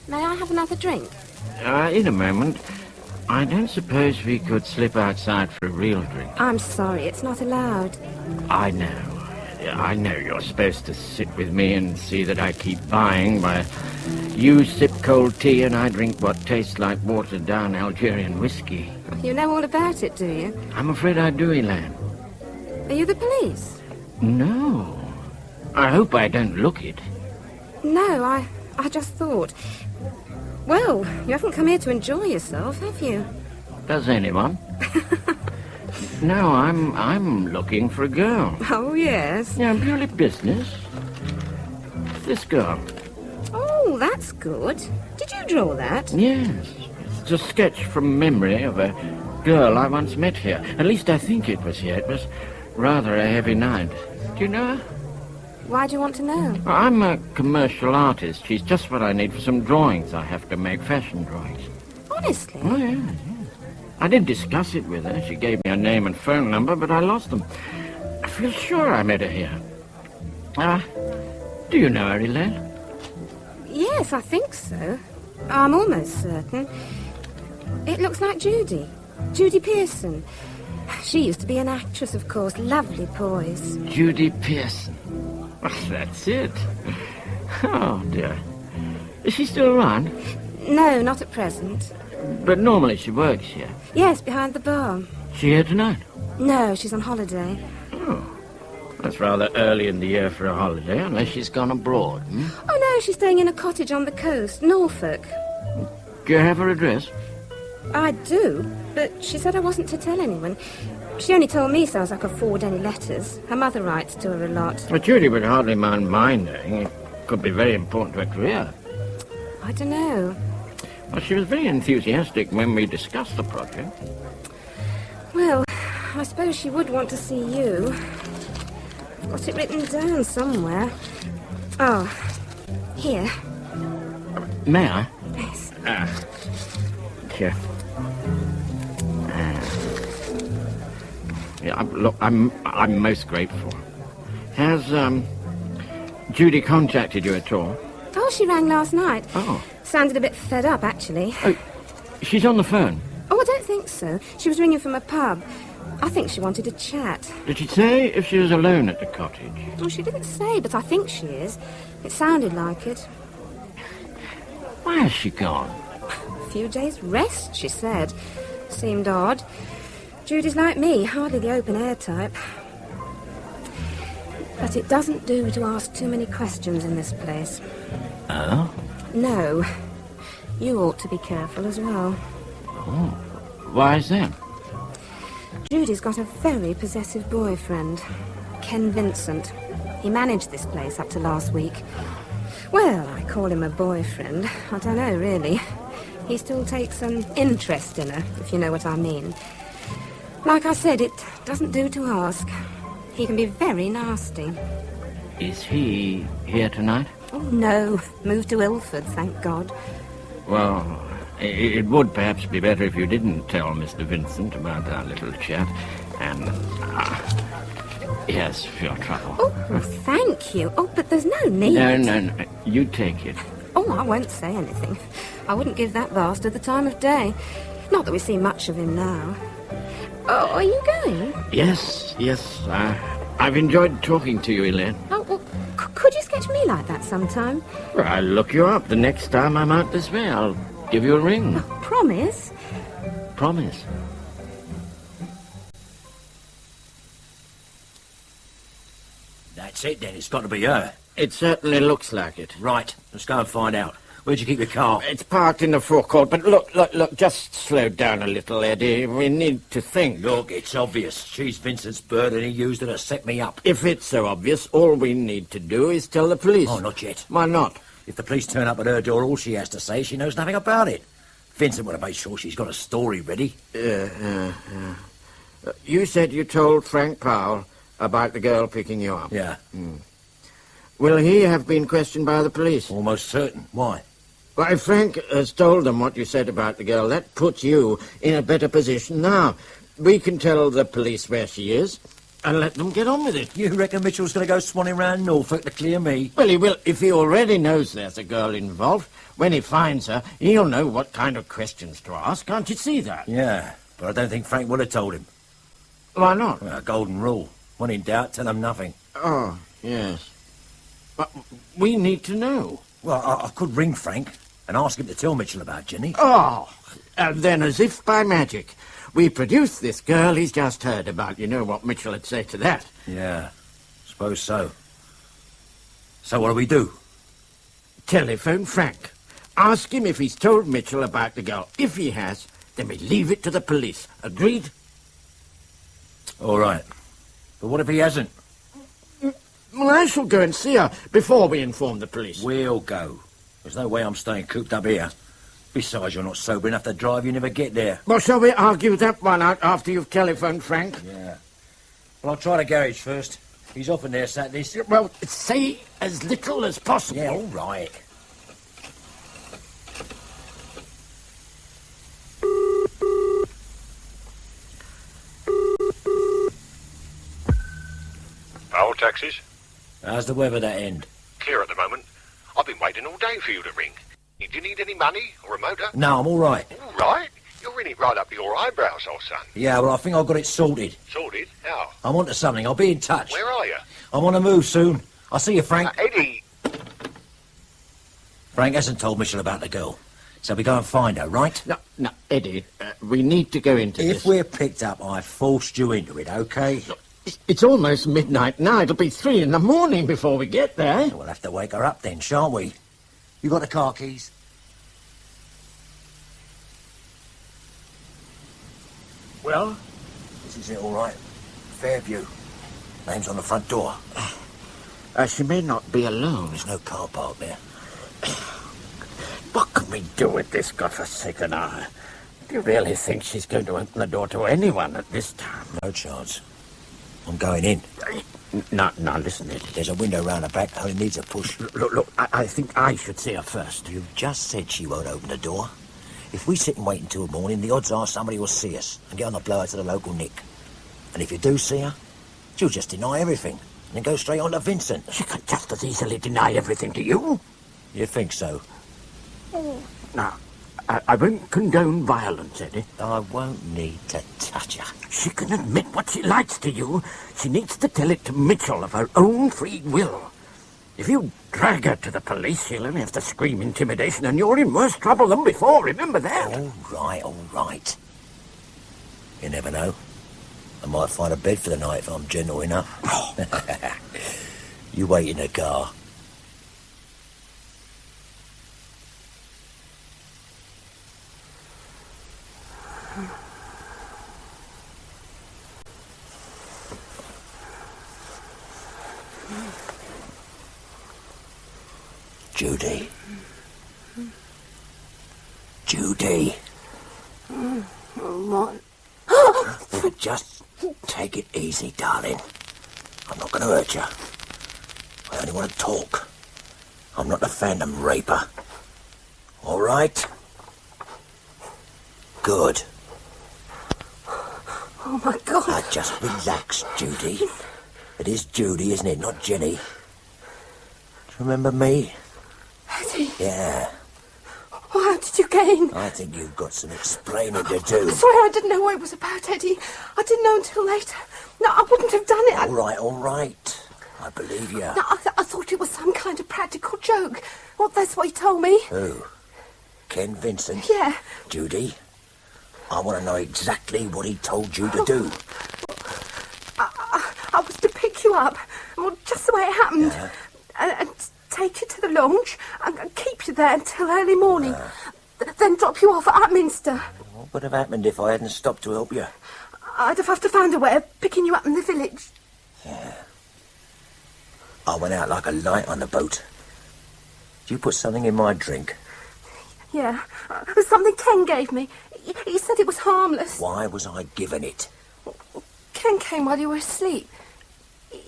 May I have another drink? In a moment. I don't suppose we could slip outside for a real drink. I'm sorry, it's not allowed. I know you're supposed to sit with me and see that I keep buying while you sip cold tea and I drink what tastes like watered-down Algerian whiskey. You know all about it, do you? I'm afraid I do, Elaine. Are you the police? No. I hope I don't look it. No, I just thought... Well, you haven't come here to enjoy yourself, have you? Does anyone? No, I'm looking for a girl. Oh, yes? Yeah, purely business. This girl. Oh, that's good. Did you draw that? Yes. It's a sketch from memory of a girl I once met here. At least I think it was here. It was rather a heavy night. Do you know her? Why do you want to know? I'm a commercial artist. She's just what I need for some drawings I have to make, fashion drawings. Honestly? Oh, yes. I did discuss it with her. She gave me her name and phone number, but I lost them. I feel sure I met her here. Do you know her, Elaine? Yes, I think so. I'm almost certain. It looks like Judy. Judy Pearson. She used to be an actress, of course. Lovely poise. Judy Pearson. That's it. Oh, dear. Is she still around? No, not at present. But normally she works here. Yes, behind the bar. She here tonight? No, she's on holiday. Oh, that's rather early in the year for a holiday, unless she's gone abroad. Oh, no, she's staying in a cottage on the coast, Norfolk. Do you have her address? I do, but she said I wasn't to tell anyone. She only told me so as I could forward any letters. Her mother writes to her a lot. Well, Judy would hardly mind my knowing. It could be very important to her career. I don't know. Well, she was very enthusiastic when we discussed the project. Well, I suppose she would want to see you. I've got it written down somewhere. Oh, here. May I? Yes. Here. Yeah, look, I'm most grateful. Has, Judy contacted you at all? Oh, she rang last night. Oh. Sounded a bit fed up, actually. Oh, she's on the phone? Oh, I don't think so. She was ringing from a pub. I think she wanted to chat. Did she say if she was alone at the cottage? Well, she didn't say, but I think she is. It sounded like it. Why has she gone? A few days' rest, she said. Seemed odd. Judy's like me, hardly the open-air type. But it doesn't do to ask too many questions in this place. Oh? No. You ought to be careful as well. Oh. Why is that? Judy's got a very possessive boyfriend, Ken Vincent. He managed this place up to last week. Well, I call him a boyfriend. I don't know, really. He still takes an interest in her, if you know what I mean. Like I said, it doesn't do to ask. He can be very nasty. Is he here tonight? Oh, no. Moved to Ilford, thank God. Well, it would perhaps be better if you didn't tell Mr. Vincent about our little chat. And, yes, for your trouble. Oh, thank you. Oh, but there's no need. No. You take it. Oh, I won't say anything. I wouldn't give that bastard the time of day. Not that we see much of him now. Oh, are you going? Yes. I've enjoyed talking to you, Elaine. Oh, well, could you sketch me like that sometime? Well, I'll look you up the next time I'm out this way. I'll give you a ring. Oh, promise? Promise. That's it, then. It's got to be her. It certainly looks like it. Right. Let's go and find out. Where'd you keep your car? It's parked in the forecourt, but look, just slow down a little, Eddie. We need to think. Look, it's obvious. She's Vincent's bird and he used her to set me up. If it's so obvious, all we need to do is tell the police. Oh, not yet. Why not? If the police turn up at her door, all she has to say is she knows nothing about it. Vincent would have made sure she's got a story ready. You said you told Frank Powell about the girl picking you up. Yeah. Will he have been questioned by the police? Almost certain. Why? Why, Frank has told them what you said about the girl. That puts you in a better position now. We can tell the police where she is and let them get on with it. You reckon Mitchell's going to go swanning round Norfolk to clear me? Well, he will. If he already knows there's a girl involved, when he finds her, he'll know what kind of questions to ask. Can't you see that? Yeah, but I don't think Frank would have told him. Why not? Well, golden rule. When in doubt, tell him nothing. Oh, yes. But we need to know. Well, I could ring Frank and ask him to tell Mitchell about Jenny. Oh, and then as if by magic, we produce this girl he's just heard about. You know what Mitchell would say to that. Yeah, suppose so. So what do we do? Telephone Frank. Ask him if he's told Mitchell about the girl. If he has, then we leave it to the police. Agreed? All right. But what if he hasn't? Well, I shall go and see her before we inform the police. We'll go. There's no way I'm staying cooped up here. Besides, you're not sober enough to drive, you never get there. Well, shall we argue that one out after you've telephoned Frank? Yeah. Well, I'll try the garage first. He's often there Saturdays. Well, say as little as possible. Yeah, all right. Owl taxis? How's the weather that end? Clear at the moment. I've been waiting all day for you to ring. Do you need any money or a motor? No, I'm all right. All right? You're really right up your eyebrows, old son. Yeah, well, I think I've got it sorted. Sorted? How? I'm onto something. I'll be in touch. Where are you? I'm on the move soon. I'll see you, Frank. Eddie! Frank hasn't told Mitchell about the girl. So we go and find her, right? No, Eddie, we need to go into this. If we're picked up, I forced you into it, okay? Look, it's almost midnight now. It'll be 3 in the morning before we get there. We'll have to wake her up then, shan't we? You got the car keys? Well? This is it, all right. Fairview. Name's on the front door. She may not be alone. There's no car park there. What can we do with this godforsaken hour? Do you really think she's going to open the door to anyone at this time? No chance. I'm going in. No, listen, Eddie. There's a window round the back, only needs a push. Look, I think I should see her first. You've just said she won't open the door. If we sit and wait until morning, the odds are somebody will see us and get on the blower to the local Nick. And if you do see her, she'll just deny everything and then go straight on to Vincent. She can just as easily deny everything to you. You think so? No, I won't condone violence, Eddie. I won't need to touch her. She can admit what she likes to you. She needs to tell it to Mitchell of her own free will. If you drag her to the police, she'll only have to scream intimidation, and you're in worse trouble than before. Remember that. All right. You never know. I might find a bed for the night if I'm gentle enough. You wait in the car. Judy. What? Just take it easy, darling. I'm not going to hurt you. I only want to talk. I'm not a phantom raper. All right? Good. Oh, my God. Now just relax, Judy. It is Judy, isn't it? Not Jenny. Do you remember me? Eddie. Yeah. How did you get in? I think you've got some explaining to do. I swear I didn't know what it was about, Eddie. I didn't know until later. No, I wouldn't have done it. All right. I believe you. No, I thought it was some kind of practical joke. Well, that's what he told me. Who? Ken Vincent? Yeah. Judy, I want to know exactly what he told you to do. I was to pick you up, well, just the way it happened, and take you to the lounge and keep you there until early morning. Then drop you off at Upminster. What would have happened if I hadn't stopped to help you? I'd have to find a way of picking you up in the village. Yeah. I went out like a light on the boat. Did you put something in my drink? Yeah, it was something Ken gave me. He said it was harmless. Why was I given it? Ken came while you were asleep.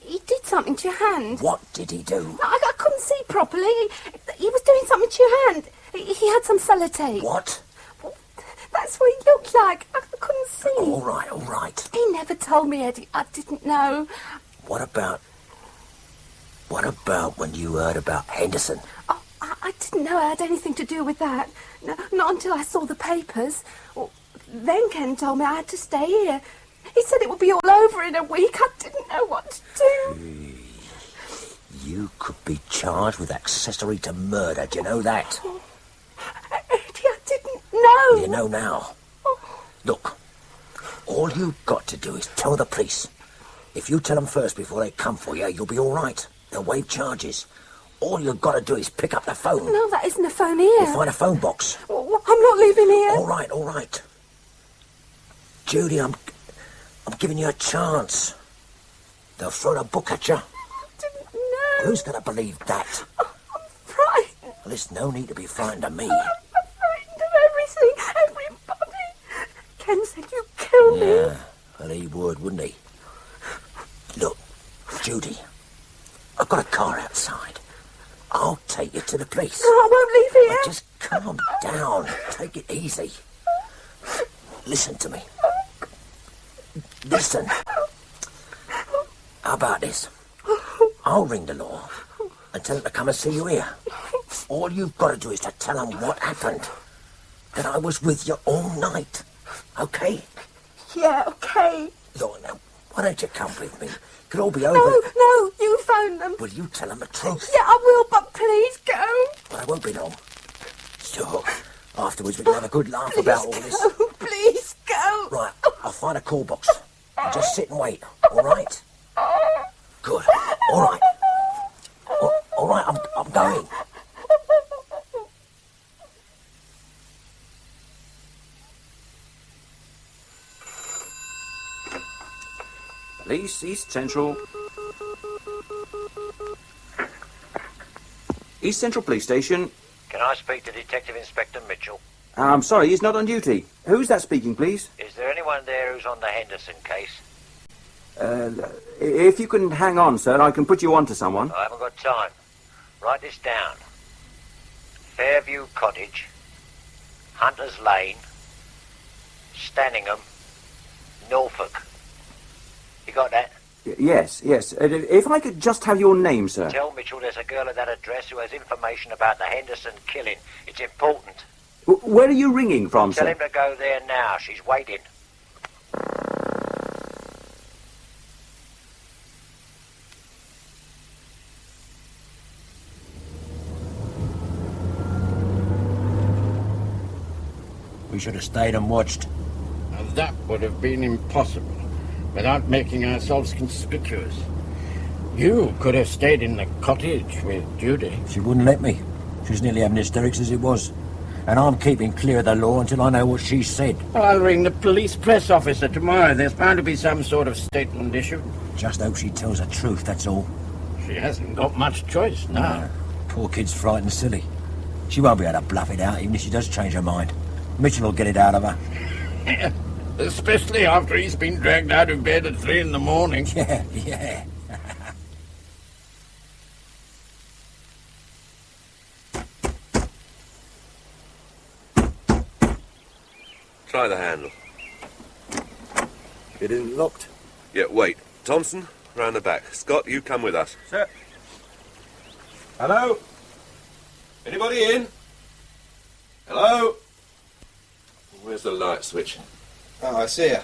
He did something to your hand. What did he do? I couldn't see properly. He was doing something to your hand. He had some sellotape. What? Well, that's what he looked like. I couldn't see. All right. He never told me, Eddie. I didn't know. What about when you heard about Henderson? Oh, I didn't know I had anything to do with that. No, not until I saw the papers. Well, then Ken told me I had to stay here. He said it would be all over in a week. I didn't know what to do. You could be charged with accessory to murder. Do you know that? Oh, Eddie, I didn't know. You know now. Oh. Look, all you've got to do is tell the police. If you tell them first before they come for you, you'll be all right. They'll waive charges. All you've got to do is pick up the phone. No, that isn't a phone here. You find a phone box. Well, I'm not leaving here. All right. Judy, I'm giving you a chance. They'll throw the book at you. I didn't know. Who's going to believe that? I'm frightened. Well, there's no need to be frightened of me. I'm frightened of everything, everybody. Ken said you'd kill me. Yeah, well, he would, wouldn't he? Look, Judy, I've got a car outside. I'll take you to the police. No, I won't leave here. But just calm down. Take it easy. Listen to me. Listen. How about this? I'll ring the law and tell them to come and see you here. All you've got to do is to tell them what happened. That I was with you all night. Okay? Yeah, okay. Look, now, why don't you come with me? It could all be over. No, you phone them. Will you tell them the truth? Yeah, I will, but please go. But I won't be long. Sure. Afterwards we can have a good laugh about all this. Please go. Right, I'll find a call box. And just sit and wait, all right? Good. All right. All right, I'm going. Police, East Central. East Central Police Station. Can I speak to Detective Inspector Mitchell? I'm sorry, he's not on duty. Who's that speaking, please? Is there anyone there who's on the Henderson case? If you can hang on, sir, I can put you on to someone. I haven't got time. Write this down. Fairview Cottage, Hunter's Lane, Stanningham, Norfolk. You got that? Yes. If I could just have your name, sir. Tell Mitchell there's a girl at that address who has information about the Henderson killing. It's important. Where are you ringing from, Tell sir? him to go there now. She's waiting. We should have stayed and watched. And that would have been impossible, without making ourselves conspicuous. You could have stayed in the cottage with Judy. She wouldn't let me. She was nearly having hysterics as it was. And I'm keeping clear of the law until I know what she said. Well, I'll ring the police press officer tomorrow. There's bound to be some sort of statement issued. Just hope she tells the truth, that's all. She hasn't got much choice now. No. Poor kid's frightened silly. She won't be able to bluff it out, even if she does change her mind. Mitchell will get it out of her. Especially after he's been dragged out of bed at 3 in the morning. Yeah. Try the handle. It isn't locked. Yeah, wait. Thompson, round the back. Scott, you come with us. Sir. Hello? Anybody in? Hello? Where's the light switch? Oh, I see her.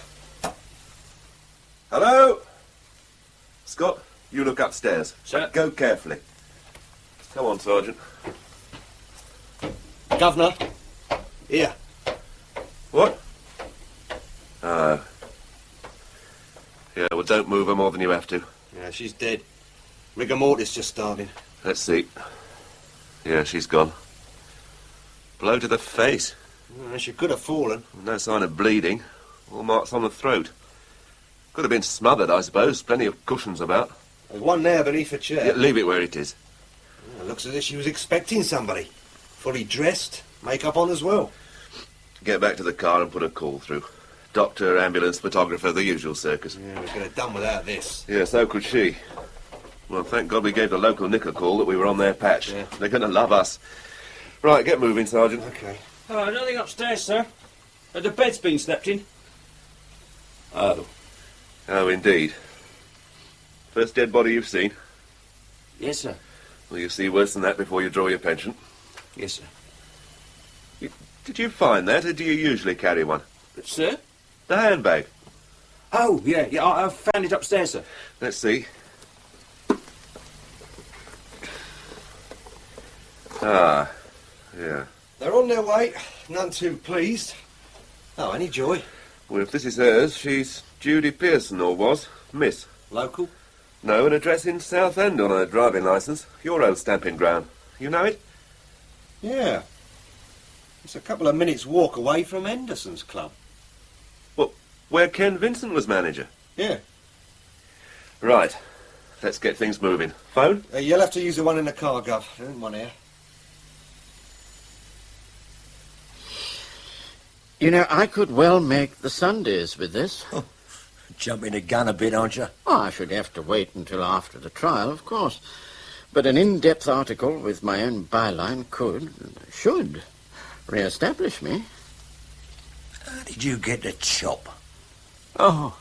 Hello? Scott, you look upstairs. Sir. Go carefully. Come on, Sergeant. Governor. Here. What? Yeah, well, don't move her more than you have to. Yeah, she's dead. Rigor mortis just started. Let's see. Yeah, she's gone. Blow to the face. She could have fallen. No sign of bleeding. All marks on the throat. Could have been smothered, I suppose. Plenty of cushions about. There's one there beneath a chair. Yeah, leave it where it is. It looks as if she was expecting somebody. Fully dressed, makeup on as well. Get back to the car and put a call through. Doctor, ambulance, photographer, the usual circus. Yeah, we could have done without this. Yeah, so could she. Well, thank God we gave the local nick a call that we were on their patch. Yeah. They're going to love us. Right, get moving, Sergeant. Okay. Oh, nothing upstairs, sir. The bed's been slept in. Oh. Oh, indeed. First dead body you've seen? Yes, sir. Will you see worse than that before you draw your pension? Yes, sir. Did you find that, or do you usually carry one? Sir? The handbag. Oh, yeah, I found it upstairs, sir. Let's see. Ah, yeah. They're on their way. None too pleased. Oh, any joy? Well, if this is hers, she's Judy Pearson, or was. Miss. Local? No, an address in Southend on her driving licence. Your old stamping ground. You know it? Yeah. It's a couple of minutes' walk away from Henderson's club. Well, where Ken Vincent was manager. Yeah. Right. Let's get things moving. Phone? You'll have to use the one in the car, Gov. There isn't one here. You know, I could well make the Sundays with this. Jumping the gun a bit, aren't you? Oh, I should have to wait until after the trial, of course. But an in-depth article with my own byline should re-establish me. How did you get the chop? Oh,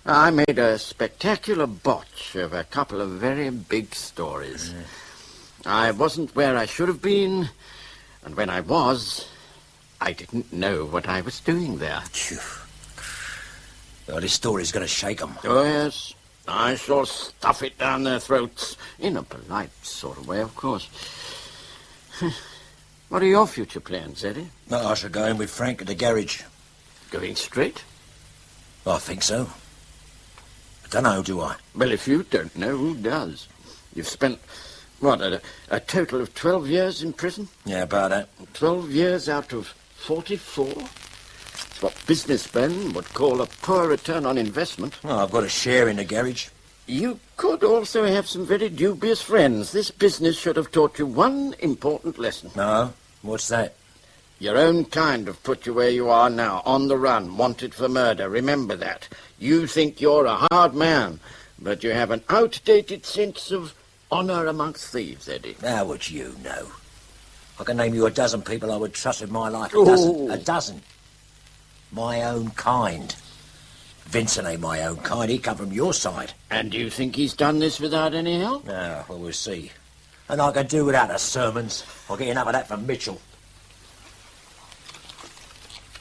I made a spectacular botch of a couple of very big stories. I wasn't where I should have been, and when I was, I didn't know what I was doing there. Phew. Well, this story's going to shake 'em. Oh, yes. I shall stuff it down their throats. In a polite sort of way, of course. What are your future plans, Eddie? No, I shall go in with Frank at the garage. Going straight? I think so. I don't know, do I? Well, if you don't know, who does? You've spent, what, a total of 12 years in prison? Yeah, about that. 12 years out of 44? It's what businessmen would call a poor return on investment. Well, I've got a share in the garage. You could also have some very dubious friends. This business should have taught you one important lesson. No? What's that? Your own kind have put you where you are now, on the run, wanted for murder. Remember that. You think you're a hard man, but you have an outdated sense of honour amongst thieves, Eddie. How would you know? I can name you a dozen people I would trust with my life. Oh. A dozen. My own kind. Vincent ain't my own kind. He come from your side. And do you think he's done this without any help? No, well, we'll see. And I can do without the sermons. I'll get enough of that from Mitchell.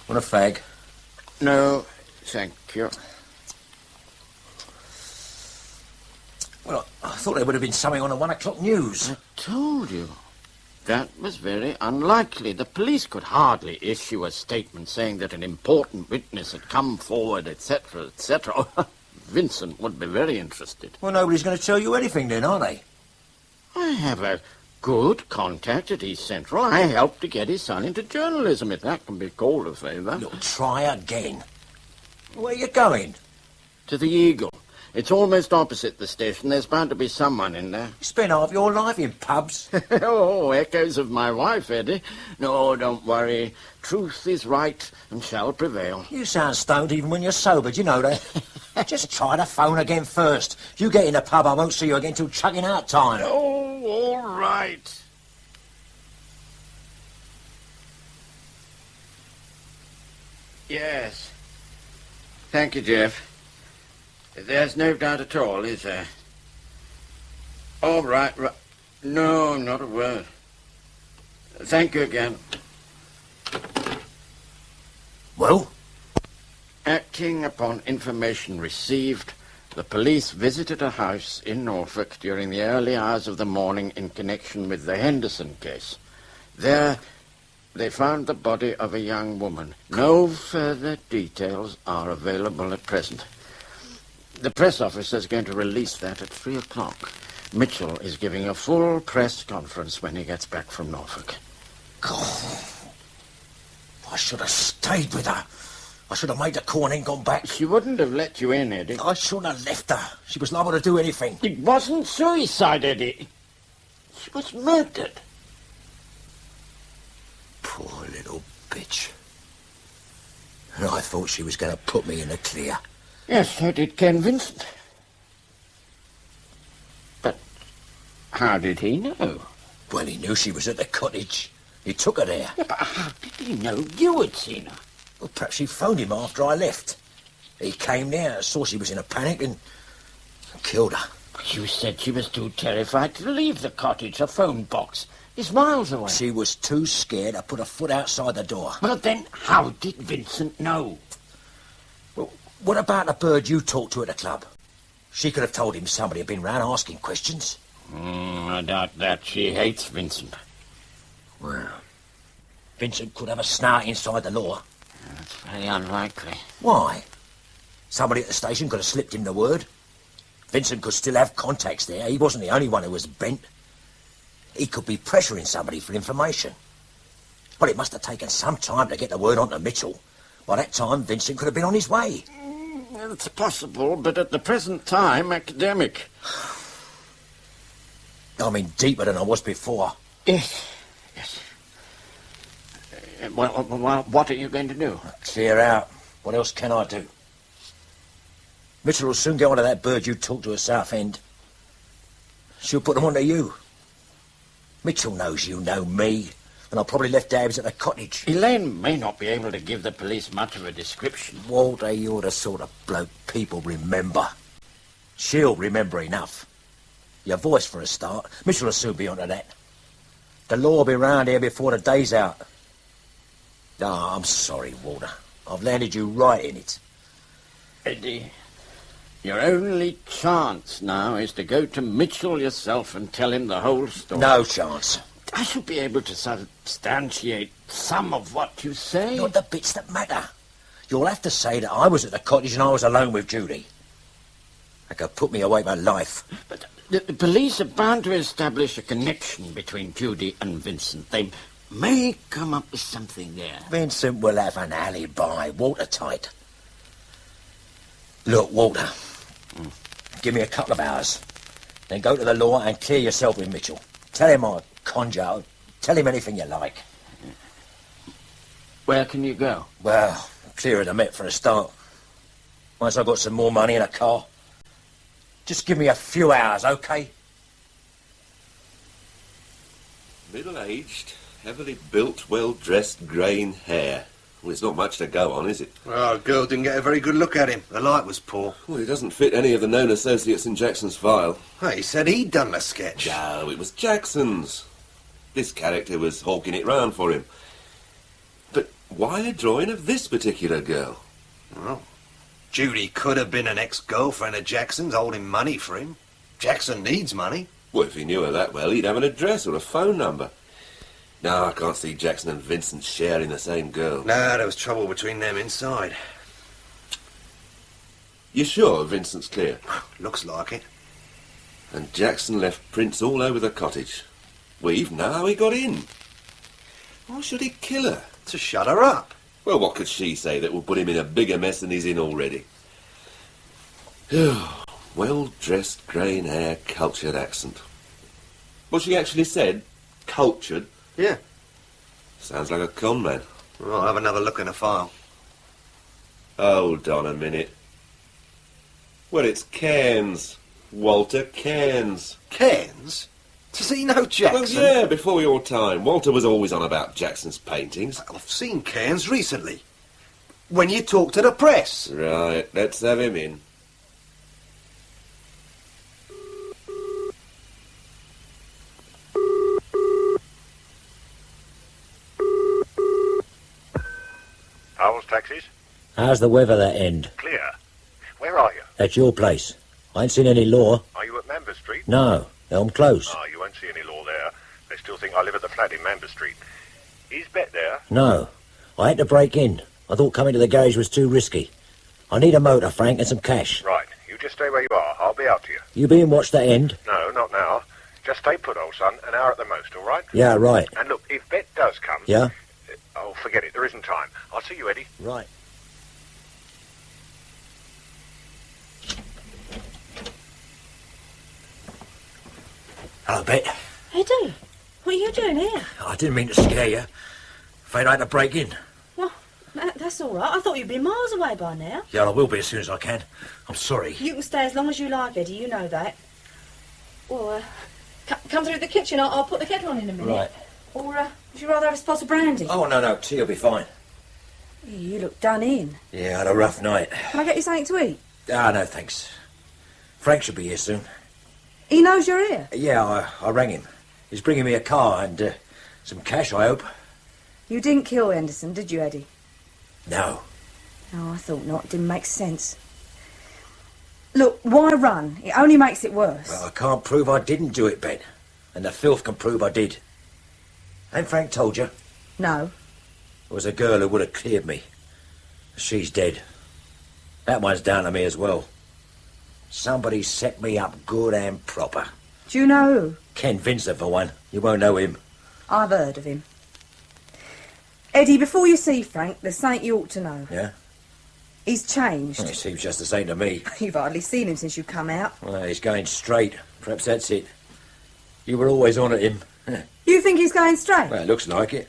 Want a fag? No, thank you. Well, I thought there would have been something on the 1 o'clock news. I told you. That was very unlikely. The police could hardly issue a statement saying that an important witness had come forward, etc., etc. Vincent would be very interested. Well, nobody's going to tell you anything then, are they? I have a good contact at East Central. I helped to get his son into journalism, if that can be called a favour. Look, try again. Where are you going? To the Eagle. It's almost opposite the station. There's bound to be someone in there. You spent half your life in pubs. Oh, echoes of my wife, Eddie. No, don't worry. Truth is right and shall prevail. You sound stoned even when you're sober, do you know that? Just try the phone again first. If you get in a pub, I won't see you again till chucking out time. Oh, all right. Yes. Thank you, Jeff. There's no doubt at all, is there? All right. No, not a word. Thank you again. Well? Acting upon information received, the police visited a house in Norfolk during the early hours of the morning in connection with the Henderson case. There, they found the body of a young woman. No further details are available at present. The press officer is going to release that at 3 o'clock. Mitchell is giving a full press conference when he gets back from Norfolk. God, I should have stayed with her. I should have made the call and then gone back. She wouldn't have let you in, Eddie. I shouldn't have left her. She was liable to do anything. It wasn't suicide, Eddie. She was murdered. Poor little bitch. And I thought she was going to put me in the clear. Yes, so did Ken Vincent. But how did he know? Well, he knew she was at the cottage. He took her there. Yeah, but how did he know you had seen her? Well, perhaps she phoned him after I left. He came there, saw she was in a panic and killed her. You said she was too terrified to leave the cottage. A phone box is miles away. She was too scared to put a foot outside the door. Well, then how did Vincent know? Well, what about the bird you talked to at the club? She could have told him somebody had been round asking questions. I doubt that. She hates Vincent. Well, Vincent could have a snout inside the law. That's very unlikely. Why? Somebody at the station could have slipped him the word. Vincent could still have contacts there. He wasn't the only one who was bent. He could be pressuring somebody for information. Well, it must have taken some time to get the word on to Mitchell. By that time, Vincent could have been on his way. It's possible, but at the present time, academic. I'm in deeper than I was before. Yes. Well, what are you going to do? Clear out. What else can I do? Mitchell will soon get onto that bird you talked to at Southend. She'll put them onto you. Mitchell knows you know me, and I probably left Dabbs at the cottage. Elaine may not be able to give the police much of a description. Walter, you're the sort of bloke people remember. She'll remember enough. Your voice for a start. Mitchell will soon be onto that. The law will be round here before the day's out. Ah, I'm sorry, Walter. I've landed you right in it. Eddie, your only chance now is to go to Mitchell yourself and tell him the whole story. No chance. I should be able to substantiate some of what you say. Not the bits that matter. You'll have to say that I was at the cottage and I was alone with Judy. That could put me away for life. But the police are bound to establish a connection between Judy and Vincent. They may come up with something there. Vincent will have an alibi, watertight. Look, Walter, give me a couple of hours. Then go to the law and clear yourself with Mitchell. Tell him I conjure. Tell him anything you like. Where can you go? Well, clear of the Met for a start. Once I've got some more money in a car. Just give me a few hours, okay? Middle-aged, heavily built, well-dressed, greying hair. Well, it's not much to go on, is it? Well, the girl didn't get a very good look at him. The light was poor. Well, he doesn't fit any of the known associates in Jackson's file. Hey, he said he'd done the sketch. No, it was Jackson's. This character was hawking it round for him. But why a drawing of this particular girl? Well, Judy could have been an ex-girlfriend of Jackson's holding money for him. Jackson needs money. Well, if he knew her that well, he'd have an address or a phone number. No, I can't see Jackson and Vincent sharing the same girl. No, there was trouble between them inside. You sure Vincent's clear? Looks like it. And Jackson left prints all over the cottage. We even know how he got in. Why should he kill her? To shut her up. Well, what could she say that will put him in a bigger mess than he's in already? Well-dressed, greying hair, cultured accent. Well, she actually said cultured. Yeah. Sounds like a con man. Well, I'll have another look in the file. Hold on a minute. Well, it's Cairns. Walter Cairns. Cairns? Does he know Jackson? Well, yeah, before your time. Walter was always on about Jackson's paintings. I've seen Cairns recently. When you talked to the press. Right, let's have him in. Howell's taxis? How's the weather that end? Clear. Where are you? At your place. I ain't seen any law. Are you at Member Street? No, Elm Close. Ah, you won't see any law there. They still think I live at the flat in Member Street. Is Bet there? No. I had to break in. I thought coming to the garage was too risky. I need a motor, Frank, and some cash. Right. You just stay where you are. I'll be out to you. You being watched that end? No, not now. Just stay put, old son. An hour at the most, all right? Yeah, right. And look, if Bet does come... Yeah? Oh, forget it. There isn't time. I'll see you, Eddie. Right. Hello, Bet. Eddie, what are you doing here? I didn't mean to scare you. Afraid I had to break in. Well, that's that's all right. I thought you'd be miles away by now. Yeah, I will be as soon as I can. I'm sorry. You can stay as long as you like, Eddie. You know that. Well, come through the kitchen. I'll put the kettle on in a minute. Right. Or would you rather have a spot of brandy? Oh, no, tea will be fine. You look done in. Yeah, I had a rough night. Can I get you something to eat? Ah, no, thanks. Frank should be here soon. He knows you're here? Yeah, I rang him. He's bringing me a car and some cash, I hope. You didn't kill Henderson, did you, Eddie? No. Oh, I thought not. It didn't make sense. Look, why run? It only makes it worse. Well, I can't prove I didn't do it, Ben. And the filth can prove I did. Ain't Frank told you? No. There was a girl who would have cleared me. She's dead. That one's down to me as well. Somebody set me up good and proper. Do you know who? Ken Vincent, for one. You won't know him. I've heard of him. Eddie, before you see Frank, there's something you ought to know. Yeah? He's changed. Well, he seems just the same to me. You've hardly seen him since you come out. Well, he's going straight. Perhaps that's it. You were always on at him. You think he's going straight? Well, it looks like it.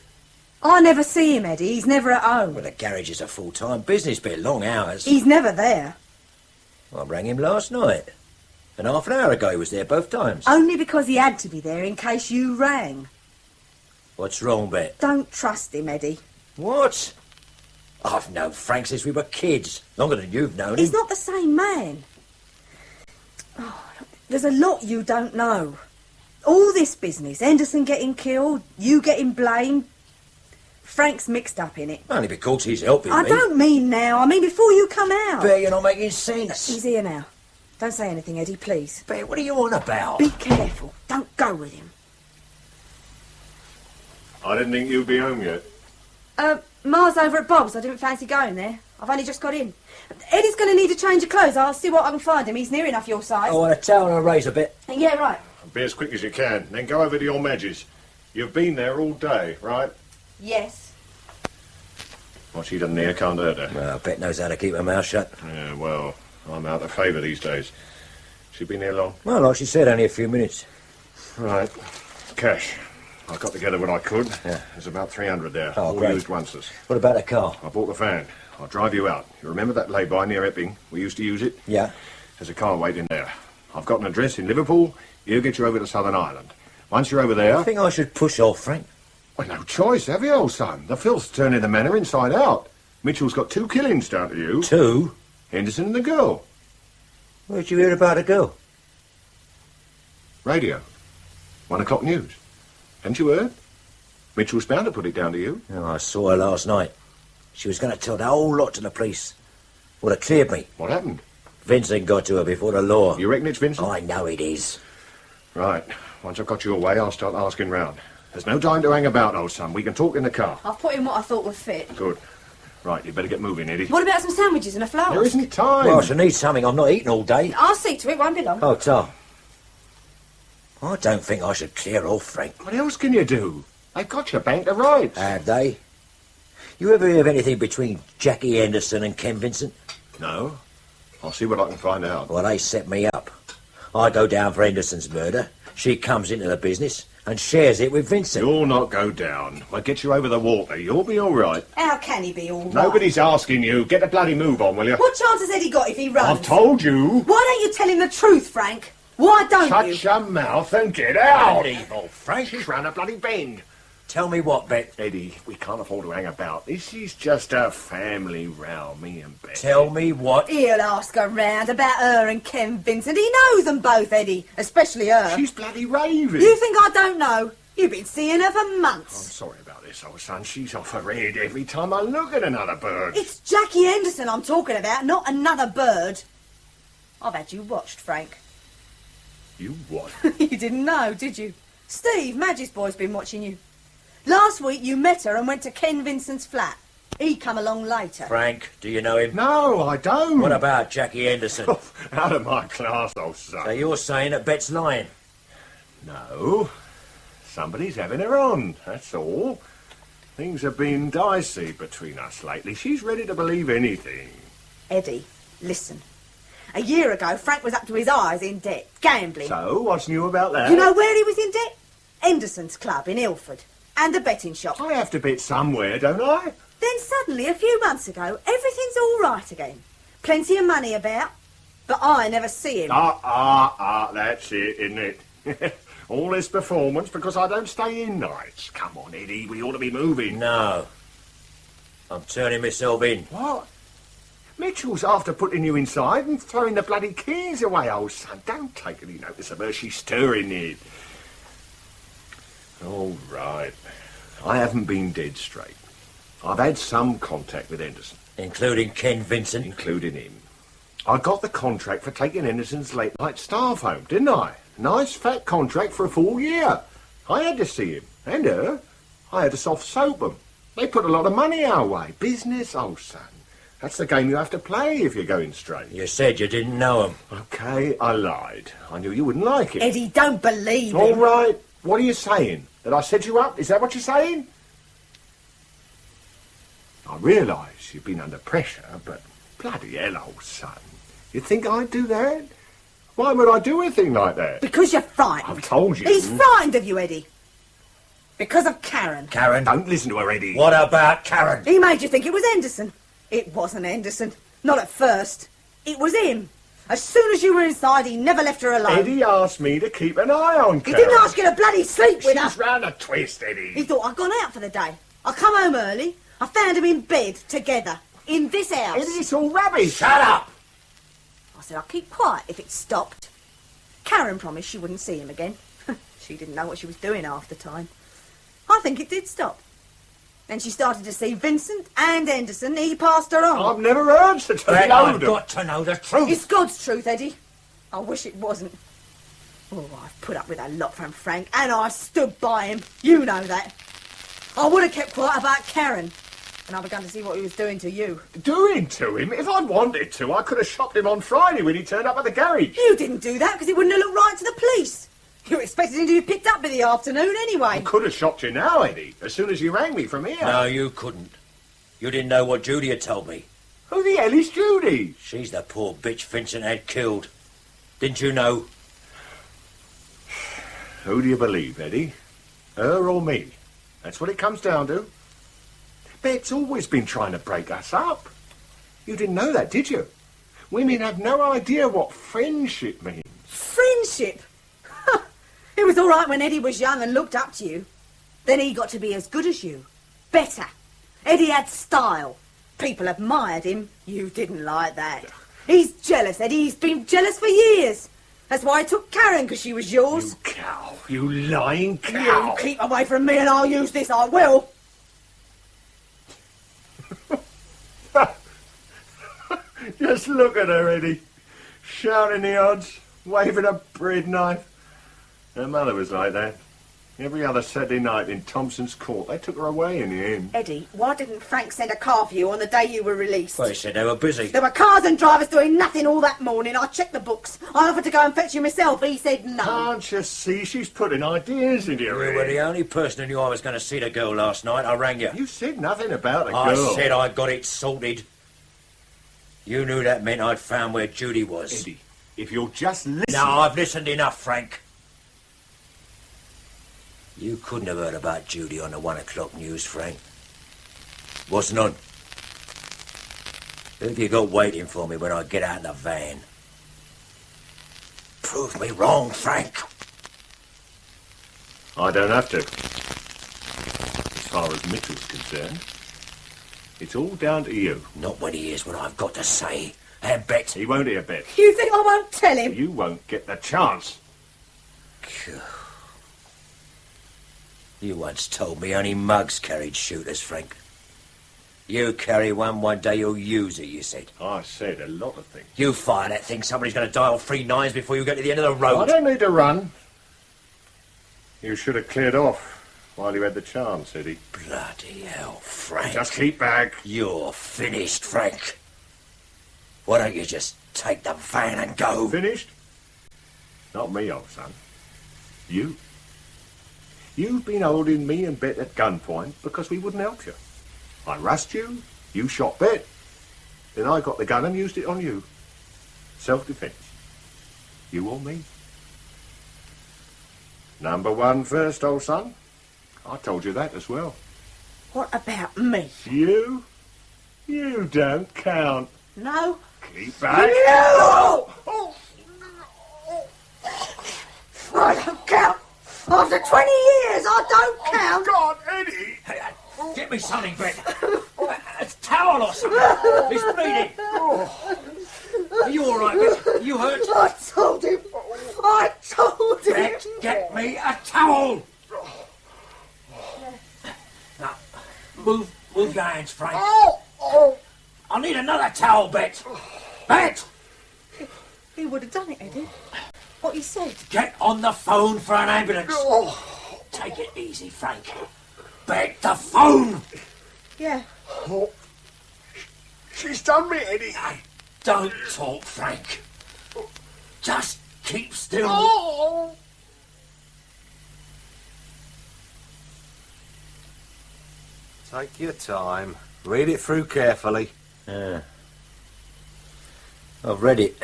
I never see him, Eddie. He's never at home. Well, the garage is a full-time business, but long hours. He's never there. I rang him last night. And half an hour ago he was there both times. Only because he had to be there in case you rang. What's wrong, Bet? Don't trust him, Eddie. What? I've known Frank since we were kids. Longer than you've known him. He's not the same man. Oh, there's a lot you don't know. All this business, Henderson getting killed, you getting blamed. Frank's mixed up in it. Only because he's helping me. I don't mean now. I mean before you come out. Bet you're not making sense. He's here now. Don't say anything, Eddie, please. Bet, what are you on about? Be careful. Don't go with him. I didn't think you'd be home yet. Ma's over at Bob's. I didn't fancy going there. I've only just got in. Eddie's going to need a change of clothes. I'll see what I can find him. He's near enough your size. I want a towel and a razor, Bet. Yeah, right. Be as quick as you can, then go over to your Madge's. You've been there all day, right? Yes. What she doesn't hear can't hurt her. Well, Bet knows how to keep her mouth shut. Yeah, well, I'm out of favour these days. She been here long? Well, like she said, only a few minutes. Right. Cash. I got together what I could. Yeah. There's about 300 there. Oh, all great. used onces. What about the car? I bought the van. I'll drive you out. You remember that lay-by near Epping? We used to use it? Yeah. There's a car waiting there. I've got an address in Liverpool. He'll get you over to Southern Ireland. Once you're over there... I think I should push off, Frank. Well, no choice, have you, old son? The filth's turning the manor inside out. Mitchell's got 2 killings down to you. 2? Henderson and the girl. Where'd you hear about a girl? Radio. 1 o'clock news. Haven't you heard? Mitchell's bound to put it down to you. Oh, I saw her last night. She was going to tell the whole lot to the police. Would have cleared me. What happened? Vincent got to her before the law. You reckon it's Vincent? I know it is. Right. Once I've got you away, I'll start asking round. There's no time to hang about, old son. We can talk in the car. I've put in what I thought would fit. Good. Right, you better get moving, Eddie. What about some sandwiches and a flask? There isn't time. Well, I shall need something. I'm not eating all day. I'll see to it. Won't be long. Oh, Tom. I don't think I should clear off, Frank. What else can you do? They've got your bank to rights. Have they? You ever hear of anything between Jackie Henderson and Ken Vincent? No. I'll see what I can find out. Well, they set me up. I go down for Henderson's murder. She comes into the business and shares it with Vincent. You'll not go down. We'll get you over the water. You'll be all right. How can he be all right? Nobody's asking you. Get the bloody move on, will you? What chance has Eddie got if he runs? I've told you. Why don't you tell him the truth, Frank? Why don't you? Shut your mouth and get out. Evil, Frank. She's round a bloody bend. Tell me what, Bet? Eddie, we can't afford to hang about. This is just a family row, me and Bet. Tell me what? He'll ask around about her and Ken Vincent. He knows them both, Eddie. Especially her. She's bloody raving. You think I don't know? You've been seeing her for I'm months. sorry about this, old son. She's off her head every time I look at another bird. It's Jackie Henderson I'm talking about, not another bird. I've had you watched, Frank. You what? You didn't know, did you? Steve, Madge's boy's been watching you. Last week you met her and went to Ken Vincent's flat. He come along later. Frank, do you know him? No, I don't. What about Jackie Henderson? Out of my class, old son. So you're saying that Bet's lying? No. Somebody's having her on, that's all. Things have been dicey between us lately. She's ready to believe anything. Eddie, listen. A year ago, Frank was up to his eyes in debt, gambling. So, what's new about that? You know where he was in debt? Henderson's club in Ilford. And a betting shop. I have to bet somewhere, don't I? Then suddenly, a few months ago, everything's all right again. Plenty of money about, but I never see him. That's it, isn't it? All this performance because I don't stay in nights. Come on, Eddie, we ought to be moving. No. I'm turning myself in. What? Mitchell's after putting you inside and throwing the bloody keys away, old son. Don't take any notice of her. She's stirring it. All right. I haven't been dead straight. I've had some contact with Henderson. Including Ken Vincent? Including him. I got the contract for taking Henderson's late-night staff home, didn't I? Nice fat contract for a full year. I had to see him. And her. I had to soft soap them. They put a lot of money our way. Business, old son. That's the game you have to play if you're going straight. You said you didn't know him. OK, I lied. I knew you wouldn't like it. Eddie, don't believe him. All right. What are you saying? That I set you up? Is that what you're saying? I realise you've been under pressure, but bloody hell, old son. You think I'd do that? Why would I do a thing like that? Because you're frightened. I've told you. He's frightened of you, Eddie. Because of Karen. Karen? Don't listen to her, Eddie. What about Karen? He made you think it was Henderson. It wasn't Henderson. Not at first. It was him. As soon as you were inside, he never left her alone. Eddie asked me to keep an eye on Karen. He didn't ask you to bloody sleep with her. She's round a twist, Eddie. He thought I'd gone out for the day. I come home early. I found him in bed, together, in this house. Eddie, it's all rubbish. Shut up! I said I'd keep quiet if it stopped. Karen promised she wouldn't see him again. She didn't know what she was doing half the time. I think it did stop. Then she started to see Vincent and Henderson. He passed her on. I've never heard such a Then load I've of... got to know the truth. It's God's truth, Eddie. I wish it wasn't. Oh, I've put up with a lot from Frank, and I stood by him. You know that. I would have kept quiet about Karen, and I begun to see what he was doing to you. Doing to him? If I'd wanted to, I could have shopped him on Friday when he turned up at the garage. You didn't do that because it wouldn't have looked right to the police. You expected him to be picked up by the afternoon anyway. I could have shopped you now, Eddie, as soon as you rang me from here. No, you couldn't. You didn't know what Judy had told me. Who the hell is Judy? She's the poor bitch Vincent had killed. Didn't you know? Who do you believe, Eddie? Her or me? That's what it comes down to. Bet's always been trying to break us up. You didn't know that, did you? Women have no idea what friendship means. Friendship? It was all right when Eddie was young and looked up to you. Then he got to be as good as you. Better. Eddie had style. People admired him. You didn't like that. He's jealous, Eddie. He's been jealous for years. That's why he took Karen, because she was yours. You cow. You lying cow. You keep away from me and I'll use this. I will. Just look at her, Eddie. Shouting the odds, waving a bread knife. Her mother was like that. Every other Saturday night in Thompson's Court, they took her away in the end. Eddie, why didn't Frank send a car for you on the day you were released? Well, he said they were busy. There were cars and drivers doing nothing all that morning. I checked the books. I offered to go and fetch you myself. He said no. Can't you see she's putting ideas into your You head? were the only person who knew I was going to see the girl last night. I rang you. You said nothing about a I girl. said I got it sorted. You knew that meant I'd found where Judy was. Eddie, if you'll just listen... No, I've listened enough, Frank. You couldn't have heard about Judy on the 1 o'clock news, Frank. Wasn't on. Who have you got waiting for me when I get out of the van? Prove me wrong, Frank. I don't have to. As far as Mitchell's concerned, it's all down to you. Not when he hears what I've got to say. And Bet. He won't hear Bet. You think I won't tell him? You won't get the chance. You once told me only mugs carried shooters, Frank. You carry one day you'll use it, you said. I said a lot of things. You fire that thing, somebody's going to dial 3 9s before you get to the end of the road. I don't need to run. You should have cleared off while you had the chance, Eddie. Bloody hell, Frank. Just keep back. You're finished, Frank. Why don't you just take the van and go? Finished? Not me, old son. You. You've been holding me and Bet at gunpoint because we wouldn't help you. I rushed you, you shot Bet. Then I got the gun and used it on you. Self-defense. You or me. Number 1 first, old son. I told you that as well. What about me? You? You don't count. No? Keep back. No! I don't count. After 20 years, I don't count. God, Eddie! Get me something, Bet. A towel or something. He's bleeding. Are you all right, Bet? You hurt? I told him. Bet, get me a towel. Now, move your hands, Frank. I need another towel, Bet. Bet! He would have done it, Eddie. What he said. Get on the phone for an ambulance. Take it easy, Frank. Bet, the phone! Yeah. She's done me, Eddie. Hey, don't talk, Frank. Just keep still. Take your time. Read it through carefully. Yeah. I've read it.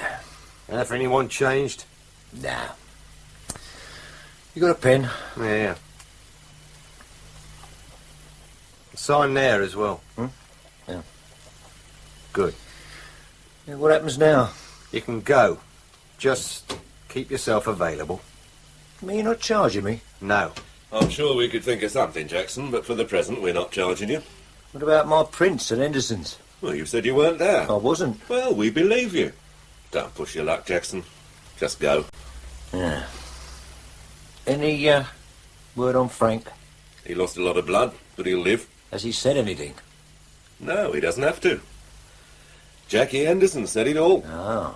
Have anyone changed? Nah. You got a pen? Yeah. Sign there as well. Yeah. Good. Yeah, what happens now? You can go. Just keep yourself available. I mean, you're not charging me? No. I'm sure we could think of something, Jackson, but for the present we're not charging you. What about my prints at Henderson's? Well, you said you weren't there. I wasn't. Well, we believe you. Don't push your luck, Jackson. Just go. Yeah. Any, word on Frank? He lost a lot of blood, but he'll live. Has he said anything? No, he doesn't have to. Jackie Henderson said it all. Oh.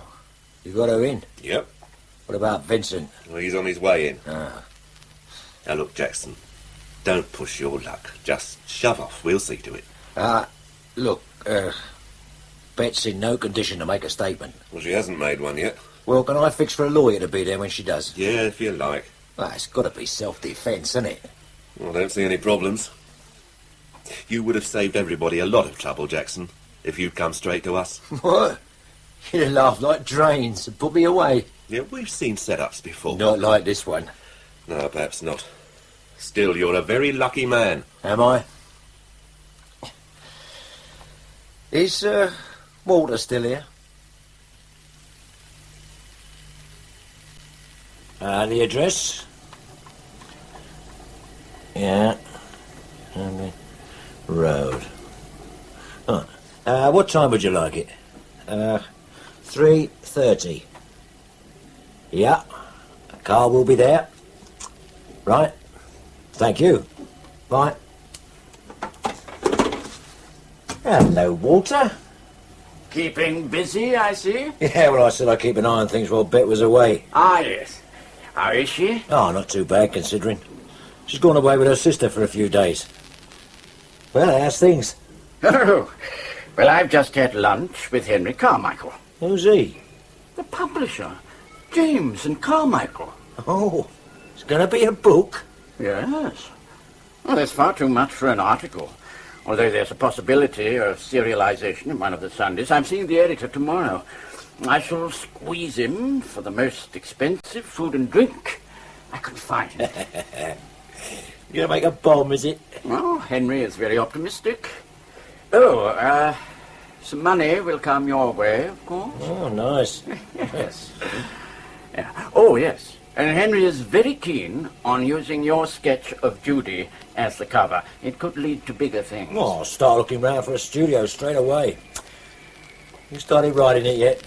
You got her in? Yep. What about Vincent? Well, he's on his way in. Ah. Now look, Jackson, don't push your luck. Just shove off. We'll see to it. Look, Bet's in no condition to make a statement. Well, she hasn't made one yet. Well, can I fix for a lawyer to be there when she does? Yeah, if you like. Well, it's got to be self-defence, isn't it? Well, I don't see any problems. You would have saved everybody a lot of trouble, Jackson, if you'd come straight to us. What? You'd laugh like drains and put me away. Yeah, we've seen setups before. Not like this one. No, perhaps not. Still, you're a very lucky man. Am I? Is, Walter still here? The address? Yeah. Road. Oh. What time would you like it? 3:30. Yeah. A car will be there. Right. Thank you. Bye. Hello, Walter. Keeping busy, I see. Yeah, well, I said I'd keep an eye on things while Bet was away. Ah, yes. How is she? Oh, not too bad, considering. She's gone away with her sister for a few days. Well, how's things? Oh, well, I've just had lunch with Henry Carmichael. Who's he? The publisher. James and Carmichael. Oh, it's going to be a book? Yes. Well, there's far too much for an article. Although there's a possibility of serialization in one of the Sundays. I'm seeing the editor tomorrow. I shall squeeze him for the most expensive food and drink I can find. You're going to make a bomb, is it? Well, Henry is very optimistic. Oh, some money will come your way, of course. Oh, nice. Yes. Yeah. Oh, yes. And Henry is very keen on using your sketch of Judy as the cover. It could lead to bigger things. Oh, I'll start looking round for a studio straight away. You started writing it yet?